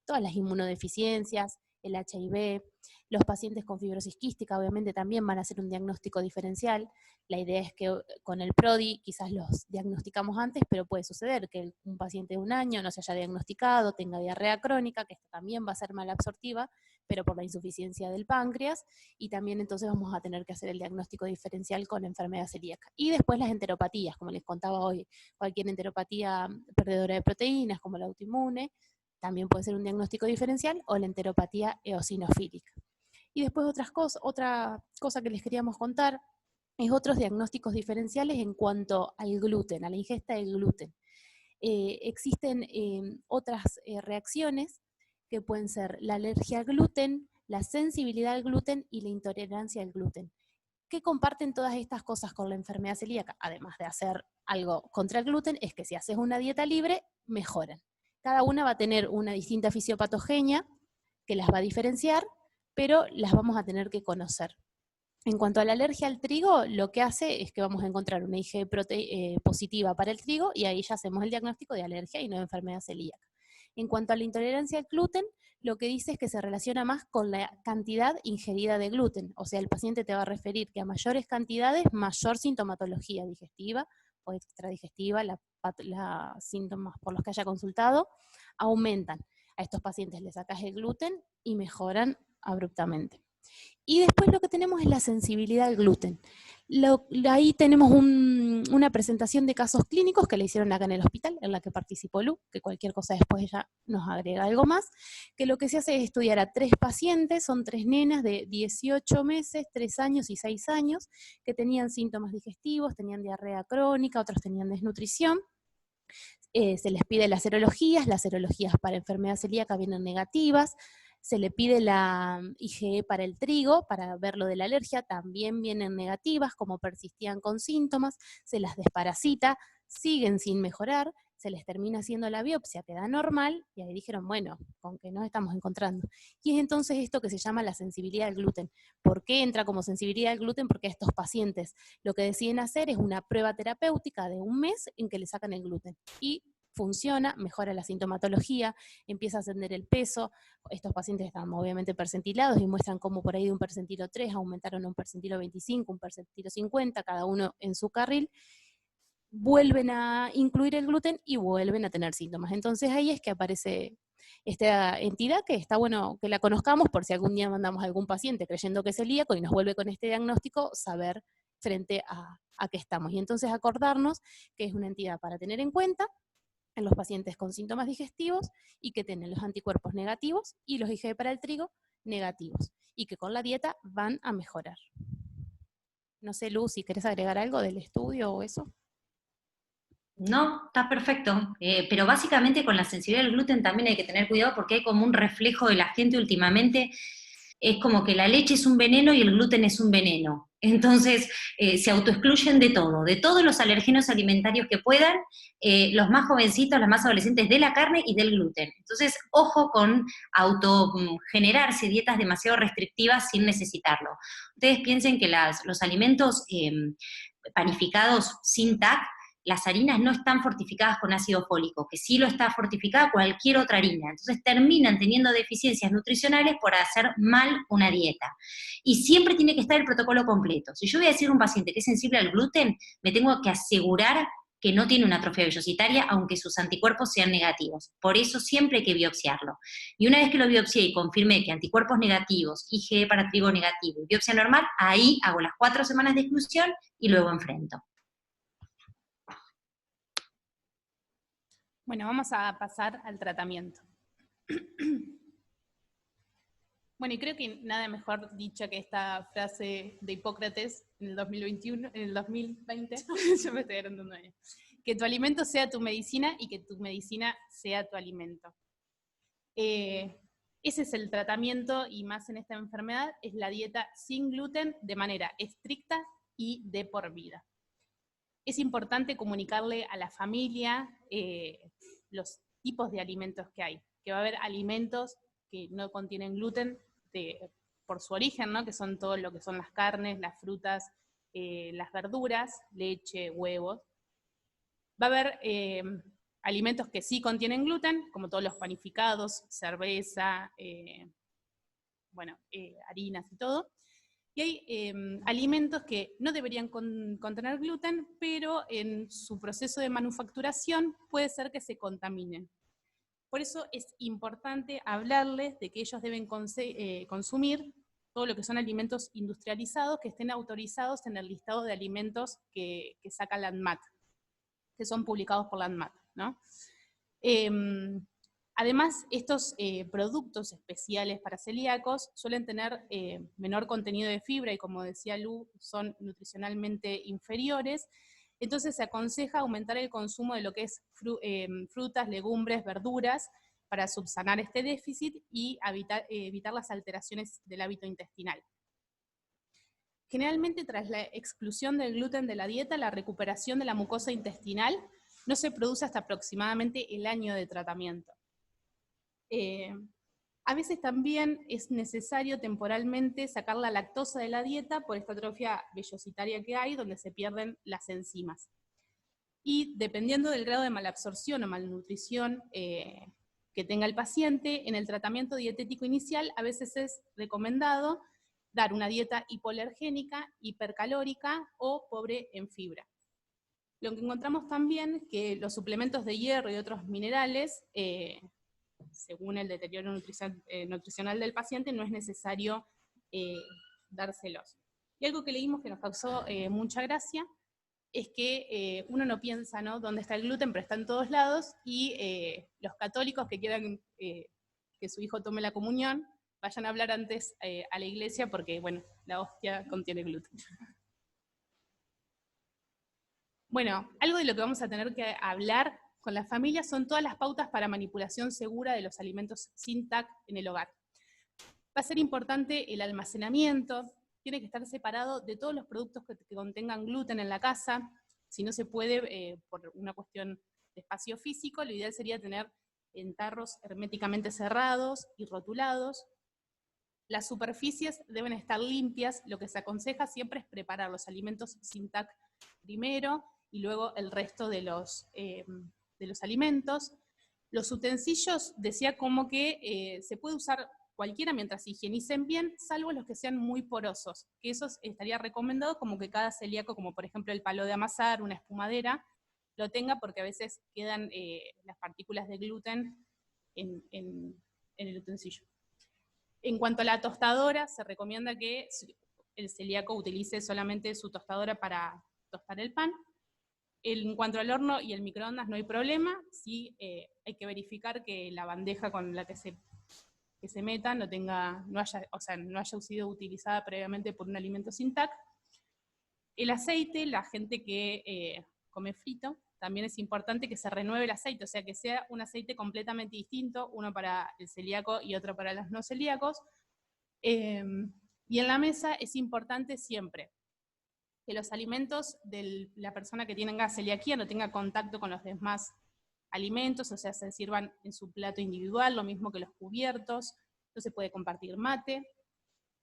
[SPEAKER 3] Todas las inmunodeficiencias, el HIV, los pacientes con fibrosis quística obviamente también van a hacer un diagnóstico diferencial. La idea es que con el PRODI quizás los diagnosticamos antes, pero puede suceder que un paciente de 1 año no se haya diagnosticado, tenga diarrea crónica, que esta también va a ser malabsortiva, pero por la insuficiencia del páncreas, y también entonces vamos a tener que hacer el diagnóstico diferencial con enfermedad celíaca. Y después las enteropatías, como les contaba hoy, cualquier enteropatía perdedora de proteínas, como la autoinmune, también puede ser un diagnóstico diferencial, o la enteropatía eosinofílica. Y después otra cosa que les queríamos contar, es otros diagnósticos diferenciales en cuanto al gluten, a la ingesta del gluten. Existen otras reacciones que pueden ser la alergia al gluten, la sensibilidad al gluten y la intolerancia al gluten. ¿Qué comparten todas estas cosas con la enfermedad celíaca? Además de hacer algo contra el gluten, es que si haces una dieta libre, mejoran. Cada una va a tener una distinta fisiopatogenia que las va a diferenciar, pero las vamos a tener que conocer. En cuanto a la alergia al trigo, lo que hace es que vamos a encontrar una IgE positiva para el trigo y ahí ya hacemos el diagnóstico de alergia y no de enfermedad celíaca. En cuanto a la intolerancia al gluten, lo que dice es que se relaciona más con la cantidad ingerida de gluten. O sea, el paciente te va a referir que a mayores cantidades, mayor sintomatología digestiva o extradigestiva, los síntomas por los que haya consultado, aumentan. A estos pacientes les sacas el gluten y mejoran abruptamente. Y después lo que tenemos es la sensibilidad al gluten. Ahí tenemos una presentación de casos clínicos que le hicieron acá en el hospital, en la que participó Lu, que cualquier cosa después ella nos agrega algo más, que lo que se hace es estudiar a 3 pacientes, son 3 nenas de 18 meses, 3 años y 6 años, que tenían síntomas digestivos, tenían diarrea crónica, otros tenían desnutrición, Se les pide las serologías para enfermedad celíaca vienen negativas, se le pide la IgE para el trigo, para ver lo de la alergia, también vienen negativas, como persistían con síntomas, se las desparasita, siguen sin mejorar, se les termina haciendo la biopsia, que da normal, y ahí dijeron, bueno, con que nos estamos encontrando. Y es entonces esto que se llama la sensibilidad al gluten. ¿Por qué entra como sensibilidad al gluten? Porque a estos pacientes lo que deciden hacer es una prueba terapéutica de 1 mes en que le sacan el gluten. Y funciona, mejora la sintomatología, empieza a ascender el peso. Estos pacientes están obviamente percentilados y muestran cómo por ahí de un percentilo 3 aumentaron a un percentilo 25, un percentilo 50, cada uno en su carril, vuelven a incluir el gluten y vuelven a tener síntomas. Entonces ahí es que aparece esta entidad que está bueno que la conozcamos por si algún día mandamos a algún paciente creyendo que es celíaco y nos vuelve con este diagnóstico, saber frente a qué estamos. Y entonces acordarnos que es una entidad para tener en cuenta en los pacientes con síntomas digestivos y que tienen los anticuerpos negativos y los IgE para el trigo negativos y que con la dieta van a mejorar. No sé, Lu, si querés agregar algo del estudio o eso.
[SPEAKER 4] No, está perfecto, pero básicamente con la sensibilidad al gluten también hay que tener cuidado porque hay como un reflejo de la gente últimamente, es como que la leche es un veneno y el gluten es un veneno. Entonces se autoexcluyen de todo, de todos los alergenos alimentarios que puedan, los más jovencitos, los más adolescentes, de la carne y del gluten. Entonces, ojo con autogenerarse dietas demasiado restrictivas sin necesitarlo. Ustedes piensen que los alimentos panificados sin TAC, las harinas no están fortificadas con ácido fólico, que sí lo está fortificada cualquier otra harina. Entonces terminan teniendo deficiencias nutricionales por hacer mal una dieta. Y siempre tiene que estar el protocolo completo. Si yo voy a decir a un paciente que es sensible al gluten, me tengo que asegurar que no tiene una atrofia vellositaria, aunque sus anticuerpos sean negativos. Por eso siempre hay que biopsiarlo. Y una vez que lo biopsié y confirmé que anticuerpos negativos, IgE para trigo negativo y biopsia normal, ahí hago las 4 semanas de exclusión y luego enfrento.
[SPEAKER 1] Bueno, vamos a pasar al tratamiento. Bueno, y creo que nada mejor dicho que esta frase de Hipócrates en el 2021, en el 2020, yo me estoy agrandando ahí, que tu alimento sea tu medicina y que tu medicina sea tu alimento. Ese es el tratamiento, y más en esta enfermedad, es la dieta sin gluten de manera estricta y de por vida. Es importante comunicarle a la familia los tipos de alimentos que hay, que va a haber alimentos que no contienen gluten por su origen, ¿no? Que son todo lo que son las carnes, las frutas, las verduras, leche, huevos. Va a haber alimentos que sí contienen gluten, como todos los panificados, cerveza, harinas y todo. Y hay alimentos que no deberían contener gluten, pero en su proceso de manufacturación puede ser que se contaminen. Por eso es importante hablarles de que ellos deben consumir todo lo que son alimentos industrializados que estén autorizados en el listado de alimentos que saca la ANMAT, que son publicados por la ANMAT, ¿no? Además, estos productos especiales para celíacos suelen tener menor contenido de fibra y, como decía Lu, son nutricionalmente inferiores. Entonces se aconseja aumentar el consumo de lo que es frutas, legumbres, verduras, para subsanar este déficit y evitar las alteraciones del hábito intestinal. Generalmente, tras la exclusión del gluten de la dieta, la recuperación de la mucosa intestinal no se produce hasta aproximadamente el año de tratamiento. A veces también es necesario temporalmente sacar la lactosa de la dieta por esta atrofia vellositaria que hay, donde se pierden las enzimas. Y dependiendo del grado de malabsorción o malnutrición que tenga el paciente, en el tratamiento dietético inicial a veces es recomendado dar una dieta hipoalergénica, hipercalórica o pobre en fibra. Lo que encontramos también es que los suplementos de hierro y otros minerales, según el deterioro nutricional del paciente, no es necesario dárselos. Y algo que leímos que nos causó mucha gracia es que uno no piensa, ¿no?, dónde está el gluten, pero está en todos lados, y los católicos que quieran que su hijo tome la comunión, vayan a hablar antes a la iglesia, porque, bueno, la hostia contiene gluten. Bueno, algo de lo que vamos a tener que hablar con la familia son todas las pautas para manipulación segura de los alimentos sin TAC en el hogar. Va a ser importante el almacenamiento, tiene que estar separado de todos los productos que contengan gluten en la casa. Si no se puede, por una cuestión de espacio físico, lo ideal sería tener en tarros herméticamente cerrados y rotulados. Las superficies deben estar limpias, lo que se aconseja siempre es preparar los alimentos sin TAC primero y luego el resto de los alimentos. Los utensilios, decía como que se puede usar cualquiera mientras se higienicen bien, salvo los que sean muy porosos, que eso estaría recomendado como que cada celíaco, como por ejemplo el palo de amasar, una espumadera, lo tenga porque a veces quedan las partículas de gluten en el utensilio. En cuanto a la tostadora, se recomienda que el celíaco utilice solamente su tostadora para tostar el pan. En cuanto al horno y el microondas no hay problema, sí hay que verificar que la bandeja con la que se meta no haya sido utilizada previamente por un alimento sin TAC. El aceite, la gente que come frito, también es importante que se renueve el aceite, o sea que sea un aceite completamente distinto, uno para el celíaco y otro para los no celíacos. Y en la mesa es importante siempre que los alimentos de la persona que tenga celiaquía no tenga contacto con los demás alimentos, o sea, se sirvan en su plato individual, lo mismo que los cubiertos, no se puede compartir mate.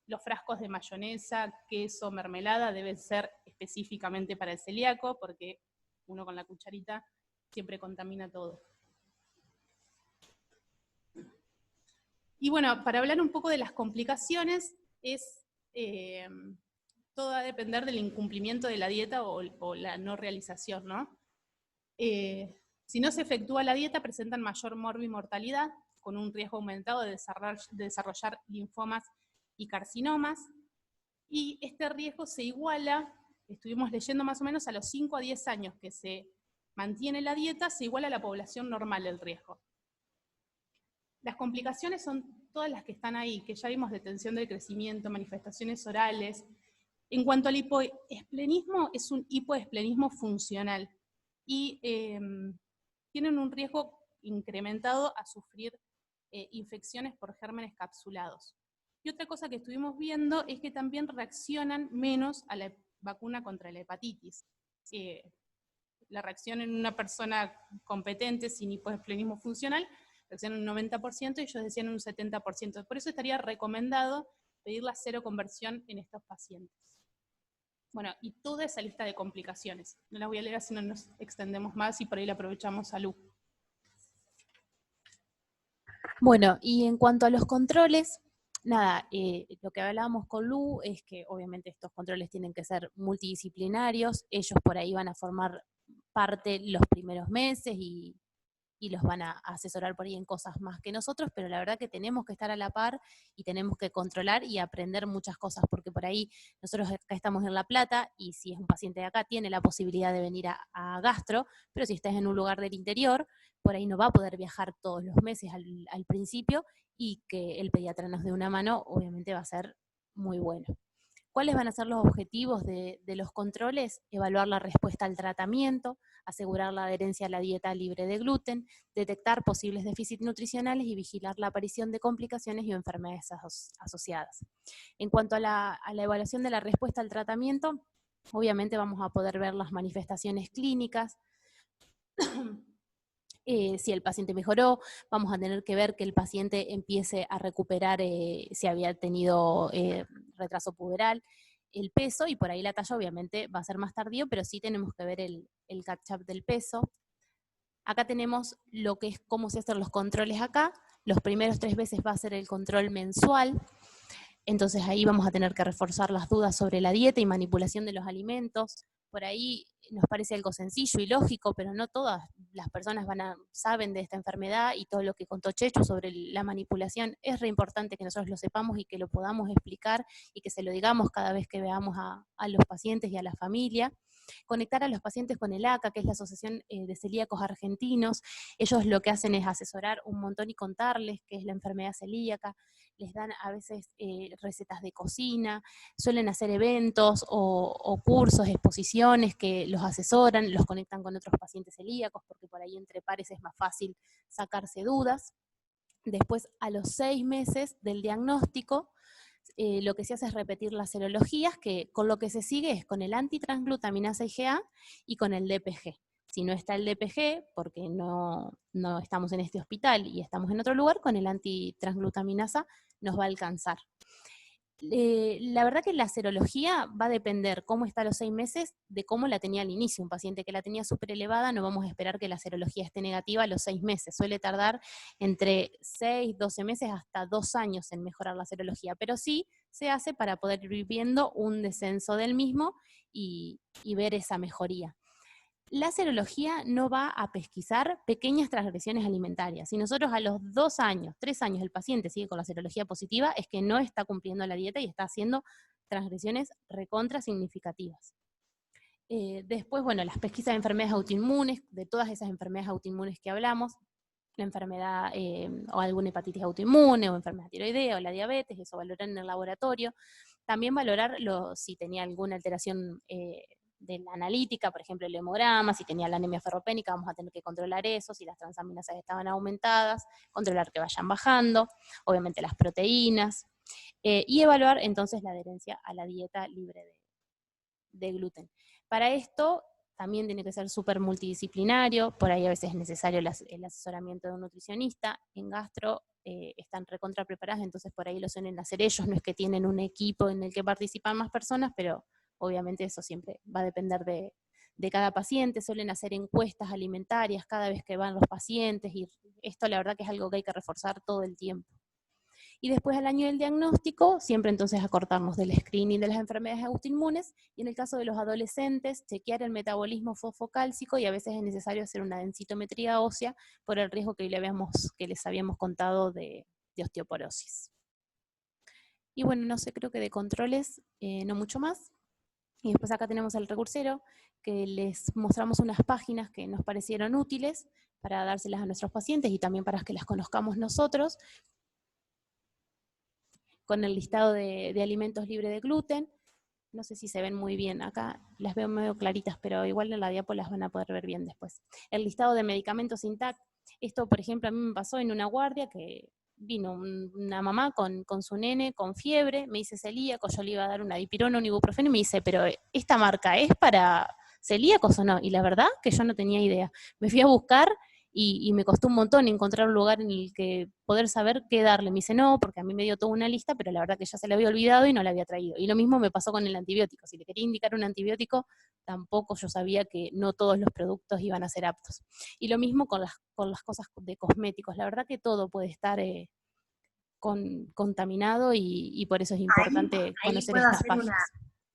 [SPEAKER 1] Los frascos de mayonesa, queso, mermelada deben ser específicamente para el celíaco, porque uno con la cucharita siempre contamina todo. Y bueno, para hablar un poco de las complicaciones, todo va a depender del incumplimiento de la dieta o la no realización, ¿no? Si no se efectúa la dieta, presentan mayor morbimortalidad, con un riesgo aumentado de desarrollar linfomas y carcinomas, y este riesgo se iguala, estuvimos leyendo más o menos a los 5 a 10 años que se mantiene la dieta, se iguala a la población normal el riesgo. Las complicaciones son todas las que están ahí, que ya vimos: detención del crecimiento, manifestaciones orales. En cuanto al hipoesplenismo, es un hipoesplenismo funcional, y tienen un riesgo incrementado a sufrir infecciones por gérmenes capsulados. Y otra cosa que estuvimos viendo es que también reaccionan menos a la vacuna contra la hepatitis. La reacción en una persona competente sin hipoesplenismo funcional reacciona un 90% y ellos decían un 70%. Por eso estaría recomendado pedir la cero conversión en estos pacientes. Bueno, y toda esa lista de complicaciones. No las voy a leer, así no nos extendemos más y por ahí la aprovechamos a Lu.
[SPEAKER 3] Bueno, y en cuanto a los controles, nada, lo que hablábamos con Lu es que obviamente estos controles tienen que ser multidisciplinarios, ellos por ahí van a formar parte los primeros meses y los van a asesorar por ahí en cosas más que nosotros, pero la verdad que tenemos que estar a la par y tenemos que controlar y aprender muchas cosas, porque por ahí nosotros acá estamos en La Plata y si es un paciente de acá tiene la posibilidad de venir a gastro, pero si estás en un lugar del interior, por ahí no va a poder viajar todos los meses al principio, y que el pediatra nos dé una mano obviamente va a ser muy bueno. ¿Cuáles van a ser los objetivos de los controles? Evaluar la respuesta al tratamiento, asegurar la adherencia a la dieta libre de gluten, detectar posibles déficits nutricionales y vigilar la aparición de complicaciones y enfermedades asociadas. En cuanto a la evaluación de la respuesta al tratamiento, obviamente vamos a poder ver las manifestaciones clínicas. Si el paciente mejoró, vamos a tener que ver que el paciente empiece a recuperar si había tenido retraso puberal, el peso, y por ahí la talla obviamente va a ser más tardío, pero sí tenemos que ver el catch-up del peso. Acá tenemos lo que es cómo se hacen los controles acá. Los primeros 3 veces va a ser el control mensual, entonces ahí vamos a tener que reforzar las dudas sobre la dieta y manipulación de los alimentos. Por ahí nos parece algo sencillo y lógico, pero no todas las personas saben de esta enfermedad, y todo lo que contó Chechu sobre la manipulación es re importante que nosotros lo sepamos y que lo podamos explicar y que se lo digamos cada vez que veamos a los pacientes y a la familia. conectar a los pacientes con el ACA, que es la Asociación de Celíacos Argentinos. Ellos lo que hacen es asesorar un montón y contarles qué es la enfermedad celíaca, les dan a veces recetas de cocina, suelen hacer eventos o cursos, exposiciones que los asesoran, los conectan con otros pacientes celíacos, porque por ahí entre pares es más fácil sacarse dudas. Después, a los 6 meses del diagnóstico, lo que se hace es repetir las serologías, que con lo que se sigue es con el antitransglutaminasa IgA y con el DPG. Si no está el DPG, porque no estamos en este hospital y estamos en otro lugar, con el antitransglutaminasa nos va a alcanzar. La verdad que la serología va a depender cómo está a los 6 meses de cómo la tenía al inicio. Un paciente que la tenía súper elevada, no vamos a esperar que la serología esté negativa a los 6 meses. Suele tardar entre 6, 12 meses hasta 2 años en mejorar la serología, pero sí se hace para poder ir viendo un descenso del mismo y ver esa mejoría. La serología no va a pesquisar pequeñas transgresiones alimentarias. Si nosotros a los 2 años, 3 años el paciente sigue con la serología positiva, es que no está cumpliendo la dieta y está haciendo transgresiones recontra significativas. Después, bueno, las pesquisas de enfermedades autoinmunes, de todas esas enfermedades autoinmunes que hablamos, la enfermedad o alguna hepatitis autoinmune o enfermedad tiroidea o la diabetes, eso valorar en el laboratorio. También valorar si tenía alguna alteración de la analítica, por ejemplo el hemograma, si tenía la anemia ferropénica, vamos a tener que controlar eso, si las transaminasas estaban aumentadas, controlar que vayan bajando, obviamente las proteínas, y evaluar entonces la adherencia a la dieta libre de gluten. Para esto también tiene que ser súper multidisciplinario, por ahí a veces es necesario el asesoramiento de un nutricionista. En gastro están recontra preparadas, entonces por ahí lo suelen hacer ellos, no es que tienen un equipo en el que participan más personas, pero obviamente eso siempre va a depender de cada paciente. Suelen hacer encuestas alimentarias cada vez que van los pacientes, y esto la verdad que es algo que hay que reforzar todo el tiempo. Y después al año del diagnóstico, siempre entonces acordarnos del screening de las enfermedades autoinmunes, y en el caso de los adolescentes, chequear el metabolismo fosfocálcico, y a veces es necesario hacer una densitometría ósea por el riesgo que les habíamos contado de osteoporosis. Y bueno, no sé, creo que de controles no mucho más. Y después acá tenemos el recursero, que les mostramos unas páginas que nos parecieron útiles para dárselas a nuestros pacientes y también para que las conozcamos nosotros, con el listado de alimentos libres de gluten. No sé si se ven muy bien acá, las veo medio claritas, pero igual en la diapo las van a poder ver bien después. El listado de medicamentos INTAC, esto por ejemplo a mí me pasó en una guardia que vino una mamá con su nene con fiebre, me dice celíaco, yo le iba a dar una dipirona, un ibuprofeno, y me dice, pero ¿esta marca es para celíacos o no? Y la verdad que yo no tenía idea. Me fui a buscar y me costó un montón encontrar un lugar en el que poder saber qué darle. Me dice, no, porque a mí me dio toda una lista, pero la verdad que ya se la había olvidado y no la había traído. Y lo mismo me pasó con el antibiótico. Si le quería indicar un antibiótico, tampoco yo sabía que no todos los productos iban a ser aptos. Y lo mismo con las cosas de cosméticos. La verdad que todo puede estar contaminado y por eso es importante conocer estas páginas.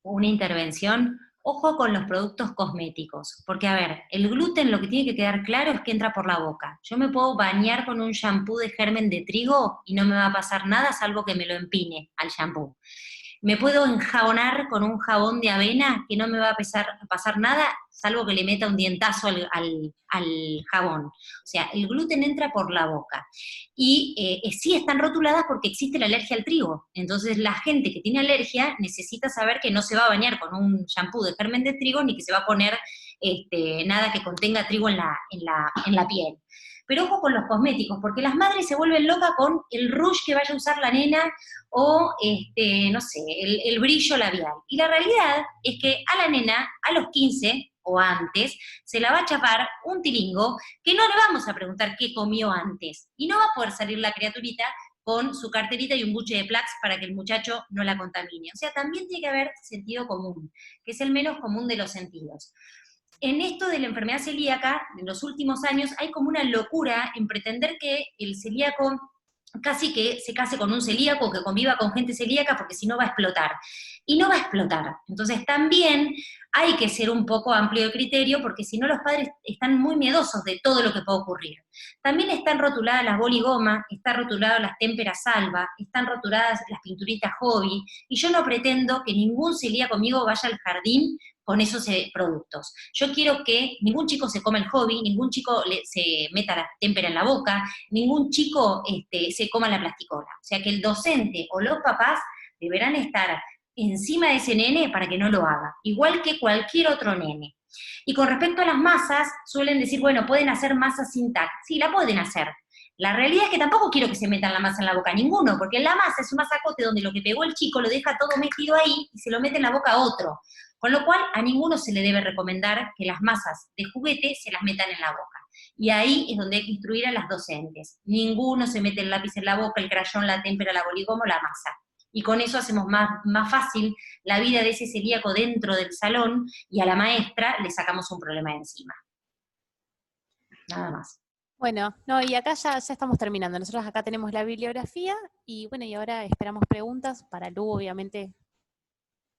[SPEAKER 4] Una intervención. Ojo con los productos cosméticos, porque a ver, el gluten lo que tiene que quedar claro es que entra por la boca. Yo me puedo bañar con un shampoo de germen de trigo y no me va a pasar nada salvo que me lo empine al shampoo. Me puedo enjabonar con un jabón de avena que no me va a pasar nada, salvo que le meta un dientazo al jabón. O sea, el gluten entra por la boca. Y sí están rotuladas porque existe la alergia al trigo. Entonces la gente que tiene alergia necesita saber que no se va a bañar con un shampoo de germen de trigo, ni que se va a poner nada que contenga trigo en la piel. Pero ojo con los cosméticos, porque las madres se vuelven locas con el rouge que vaya a usar la nena o, no sé, el brillo labial. Y la realidad es que a la nena, a los 15 o antes, se la va a chapar un tilingo que no le vamos a preguntar qué comió antes. Y no va a poder salir la criaturita con su carterita y un buche de Plax para que el muchacho no la contamine. O sea, también tiene que haber sentido común, que es el menos común de los sentidos. En esto de la enfermedad celíaca, en los últimos años, hay como una locura en pretender que el celíaco casi que se case con un celíaco, que conviva con gente celíaca, porque si no va a explotar. Y no va a explotar. Entonces también hay que ser un poco amplio de criterio, porque si no los padres están muy miedosos de todo lo que puede ocurrir. También están rotuladas las boligoma, están rotuladas las témperas salva, están rotuladas las pinturitas hobby, y yo no pretendo que ningún celíaco conmigo vaya al jardín con esos productos. Yo quiero que ningún chico se coma el hobby, ningún chico se meta la témpera en la boca, ningún chico se coma la plasticola. O sea que el docente o los papás deberán estar encima de ese nene para que no lo haga, igual que cualquier otro nene. Y con respecto a las masas, suelen decir, bueno, pueden hacer masas sin TAC. Sí, la pueden hacer. La realidad es que tampoco quiero que se metan la masa en la boca, ninguno, porque la masa es un masacote donde lo que pegó el chico lo deja todo metido ahí y se lo mete en la boca a otro. Con lo cual, a ninguno se le debe recomendar que las masas de juguete se las metan en la boca. Y ahí es donde hay que instruir a las docentes. Ninguno se mete el lápiz en la boca, el crayón, la témpera, la boligomo, la masa. Y con eso hacemos más fácil la vida de ese celíaco dentro del salón, y a la maestra le sacamos un problema de encima. Nada más.
[SPEAKER 3] Bueno, no, y acá ya estamos terminando. Nosotros acá tenemos la bibliografía, y bueno, y ahora esperamos preguntas para Lu, obviamente,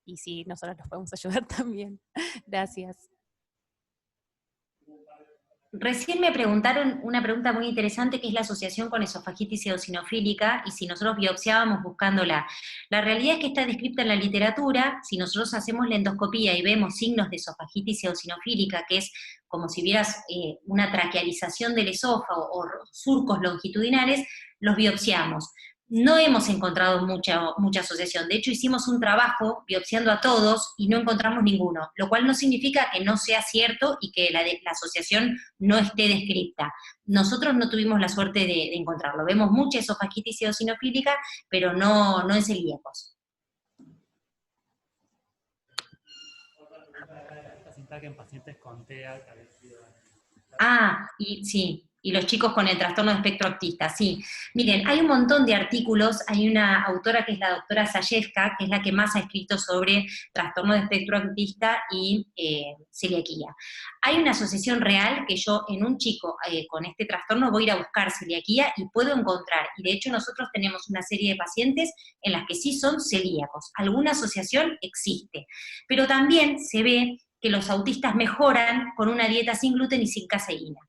[SPEAKER 3] y si nosotros los podemos ayudar también. Gracias.
[SPEAKER 4] Recién me preguntaron una pregunta muy interesante, que es la asociación con esofagitis eosinofílica, y si nosotros biopsiábamos buscándola. La realidad es que está descrita en la literatura. Si nosotros hacemos la endoscopía y vemos signos de esofagitis eosinofílica, que es como si vieras una traquealización del esófago o surcos longitudinales, los biopsiamos. No hemos encontrado mucha asociación. De hecho, hicimos un trabajo biopsiando a todos y no encontramos ninguno, lo cual no significa que no sea cierto y que la asociación no esté descrita. Nosotros no tuvimos la suerte de encontrarlo. Vemos mucha esofagitis eosinofílica, pero no en celíacos.
[SPEAKER 2] En pacientes con TEA que había sido...
[SPEAKER 4] Y sí. Y los chicos con el trastorno de espectro autista, sí. Miren, hay un montón de artículos, hay una autora que es la doctora Zayevka, que es la que más ha escrito sobre trastorno de espectro autista y celiaquía. Hay una asociación real que yo en un chico con este trastorno voy a ir a buscar celiaquía y puedo encontrar, y de hecho nosotros tenemos una serie de pacientes en las que sí son celíacos. Alguna asociación existe, pero también se ve que los autistas mejoran con una dieta sin gluten y sin caseína.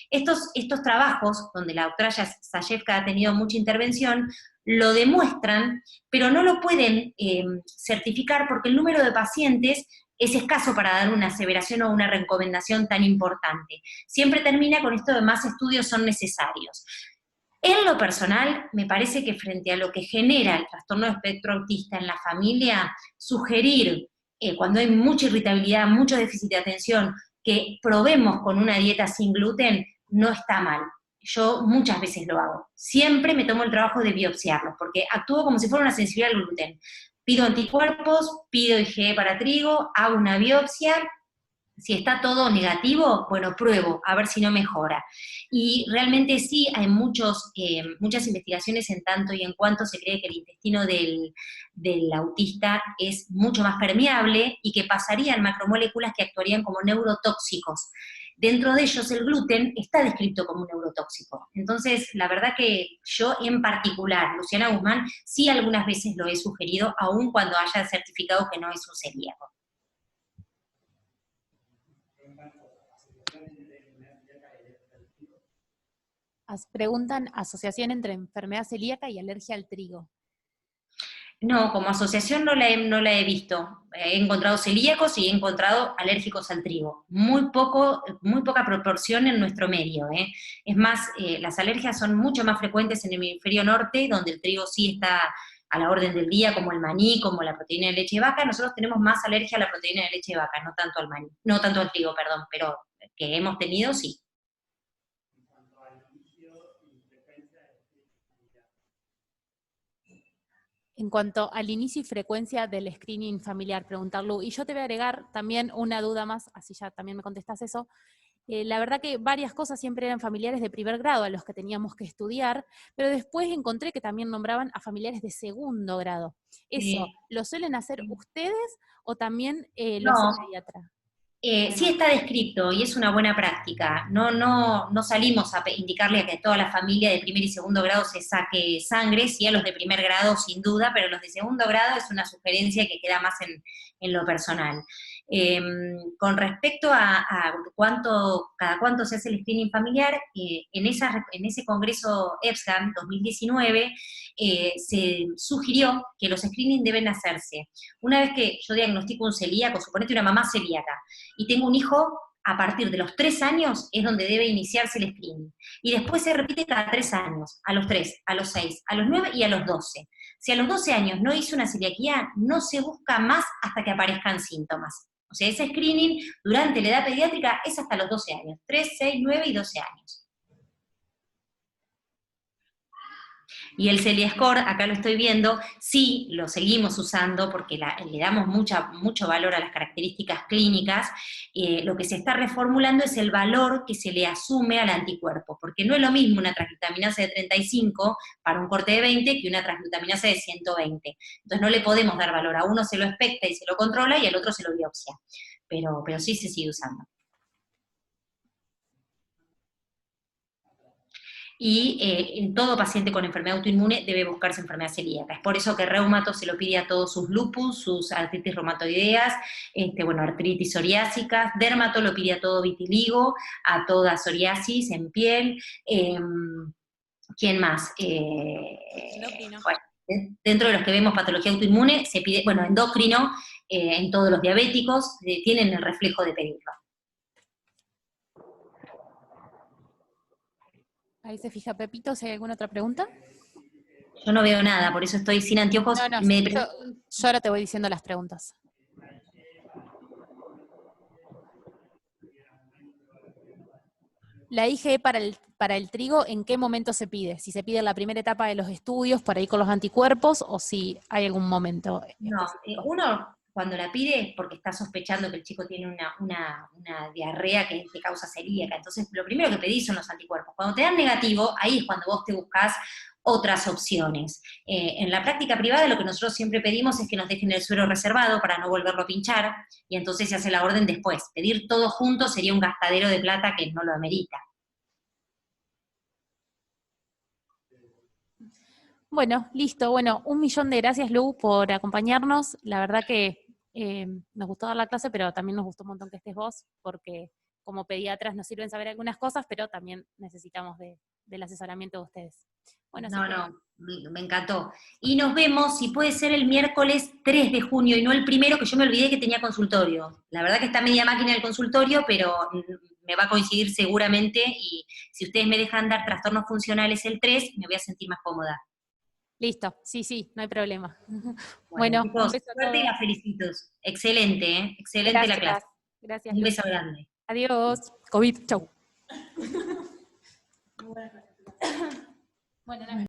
[SPEAKER 4] Estos trabajos, donde la doctora Zayevka ha tenido mucha intervención, lo demuestran, pero no lo pueden certificar porque el número de pacientes es escaso para dar una aseveración o una recomendación tan importante. Siempre termina con esto de más estudios son necesarios. En lo personal, me parece que frente a lo que genera el trastorno de espectro autista en la familia, sugerir cuando hay mucha irritabilidad, mucho déficit de atención, que probemos con una dieta sin gluten, no está mal. Yo muchas veces lo hago. Siempre me tomo el trabajo de biopsiarlos, porque actúo como si fuera una sensibilidad al gluten. Pido anticuerpos, pido IgE para trigo, hago una biopsia. Si está todo negativo, bueno, pruebo, a ver si no mejora. Y realmente sí, hay muchas investigaciones en tanto y en cuanto se cree que el intestino del autista es mucho más permeable y que pasarían macromoléculas que actuarían como neurotóxicos. Dentro de ellos el gluten está descrito como un neurotóxico. Entonces, la verdad que yo en particular, Luciana Guzmán, sí algunas veces lo he sugerido, aun cuando haya certificado que no es un celíaco.
[SPEAKER 3] Preguntan asociación entre enfermedad celíaca y alergia al trigo.
[SPEAKER 4] No, como asociación no la he visto. He encontrado celíacos y he encontrado alérgicos al trigo. Muy poca proporción en nuestro medio. Es más, las alergias son mucho más frecuentes en el hemisferio norte, donde el trigo sí está a la orden del día, como el maní, como la proteína de leche de vaca. Nosotros tenemos más alergia a la proteína de leche de vaca, no tanto al maní, no tanto al trigo, perdón, pero que hemos tenido, sí.
[SPEAKER 3] En cuanto al inicio y frecuencia del screening familiar, preguntarlo, y yo te voy a agregar también una duda más, así ya también me contestás eso. La verdad que varias cosas siempre eran familiares de primer grado a los que teníamos que estudiar, pero después encontré que también nombraban a familiares de segundo grado. ¿Eso lo suelen hacer ustedes o también lo hace el pediatra?
[SPEAKER 4] Sí está descrito y es una buena práctica. No salimos a indicarle a que toda la familia de primer y segundo grado se saque sangre, sí a los de primer grado sin duda, pero los de segundo grado es una sugerencia que queda más en lo personal. Con respecto a cada cuánto se hace el screening familiar, en ese congreso EPSCAM 2019 se sugirió que los screenings deben hacerse. Una vez que yo diagnostico un celíaco, suponete una mamá celíaca, y tengo un hijo, a partir de los 3 años es donde debe iniciarse el screening. Y después se repite cada 3 años, a los 3, a los 6, a los 9 y a los 12. Si a los 12 años no hizo una celiaquía, no se busca más hasta que aparezcan síntomas. O sea, ese screening durante la edad pediátrica es hasta los 12 años, 3, 6, 9 y 12 años. Y el CeliaScore, acá lo estoy viendo, sí lo seguimos usando porque le damos mucho valor a las características clínicas. Lo que se está reformulando es el valor que se le asume al anticuerpo, porque no es lo mismo una transglutaminasa de 35 para un corte de 20 que una transglutaminasa de 120. Entonces no le podemos dar valor, a uno se lo expecta y se lo controla y al otro se lo biopsia. Pero sí se sigue usando. Y en todo paciente con enfermedad autoinmune debe buscarse enfermedad celíaca. Es por eso que Reumato se lo pide a todos sus lupus, sus artritis reumatoideas, artritis psoriásicas. Dermato lo pide a todo vitiligo, a toda psoriasis en piel. ¿Quién más? Bueno, dentro de los que vemos patología autoinmune, se pide, bueno, endocrino, en todos los diabéticos, tienen el reflejo de pedirlo.
[SPEAKER 3] Ahí se fija Pepito, si hay alguna otra pregunta.
[SPEAKER 4] Yo no veo nada, por eso estoy sin anteojos.
[SPEAKER 3] No, yo ahora te voy diciendo las preguntas. La IgE para el trigo, ¿en qué momento se pide? Si se pide en la primera etapa de los estudios, por ahí con los anticuerpos, o si hay algún momento
[SPEAKER 4] No,
[SPEAKER 3] específico.
[SPEAKER 4] uno cuando la pide es porque está sospechando que el chico tiene una diarrea que causa celíaca. Entonces, lo primero que pedís son los anticuerpos. Cuando te dan negativo, ahí es cuando vos te buscás otras opciones. En la práctica privada lo que nosotros siempre pedimos es que nos dejen el suero reservado para no volverlo a pinchar, y entonces se hace la orden después. Pedir todo junto sería un gastadero de plata que no lo amerita.
[SPEAKER 3] Bueno, listo. Bueno, 1.000.000 de gracias, Lu, por acompañarnos. La verdad que nos gustó dar la clase, pero también nos gustó un montón que estés vos, porque como pediatras nos sirven saber algunas cosas, pero también necesitamos del asesoramiento de ustedes. Bueno,
[SPEAKER 4] Me encantó. Y nos vemos, si puede ser, el miércoles 3 de junio, y no el primero, que yo me olvidé que tenía consultorio. La verdad que está media máquina el consultorio, pero me va a coincidir seguramente, y si ustedes me dejan dar trastornos funcionales el 3, me voy a sentir más cómoda.
[SPEAKER 3] Listo, sí, no hay problema.
[SPEAKER 4] Bueno,
[SPEAKER 3] Bueno,
[SPEAKER 4] chicos,
[SPEAKER 3] un beso a
[SPEAKER 4] suerte y
[SPEAKER 3] todos.
[SPEAKER 4] las felicito. Excelente, ¿eh? Excelente la clase.
[SPEAKER 3] Gracias.
[SPEAKER 4] Un
[SPEAKER 3] Lu.
[SPEAKER 4] beso grande.
[SPEAKER 3] Adiós. COVID, chau. Bueno,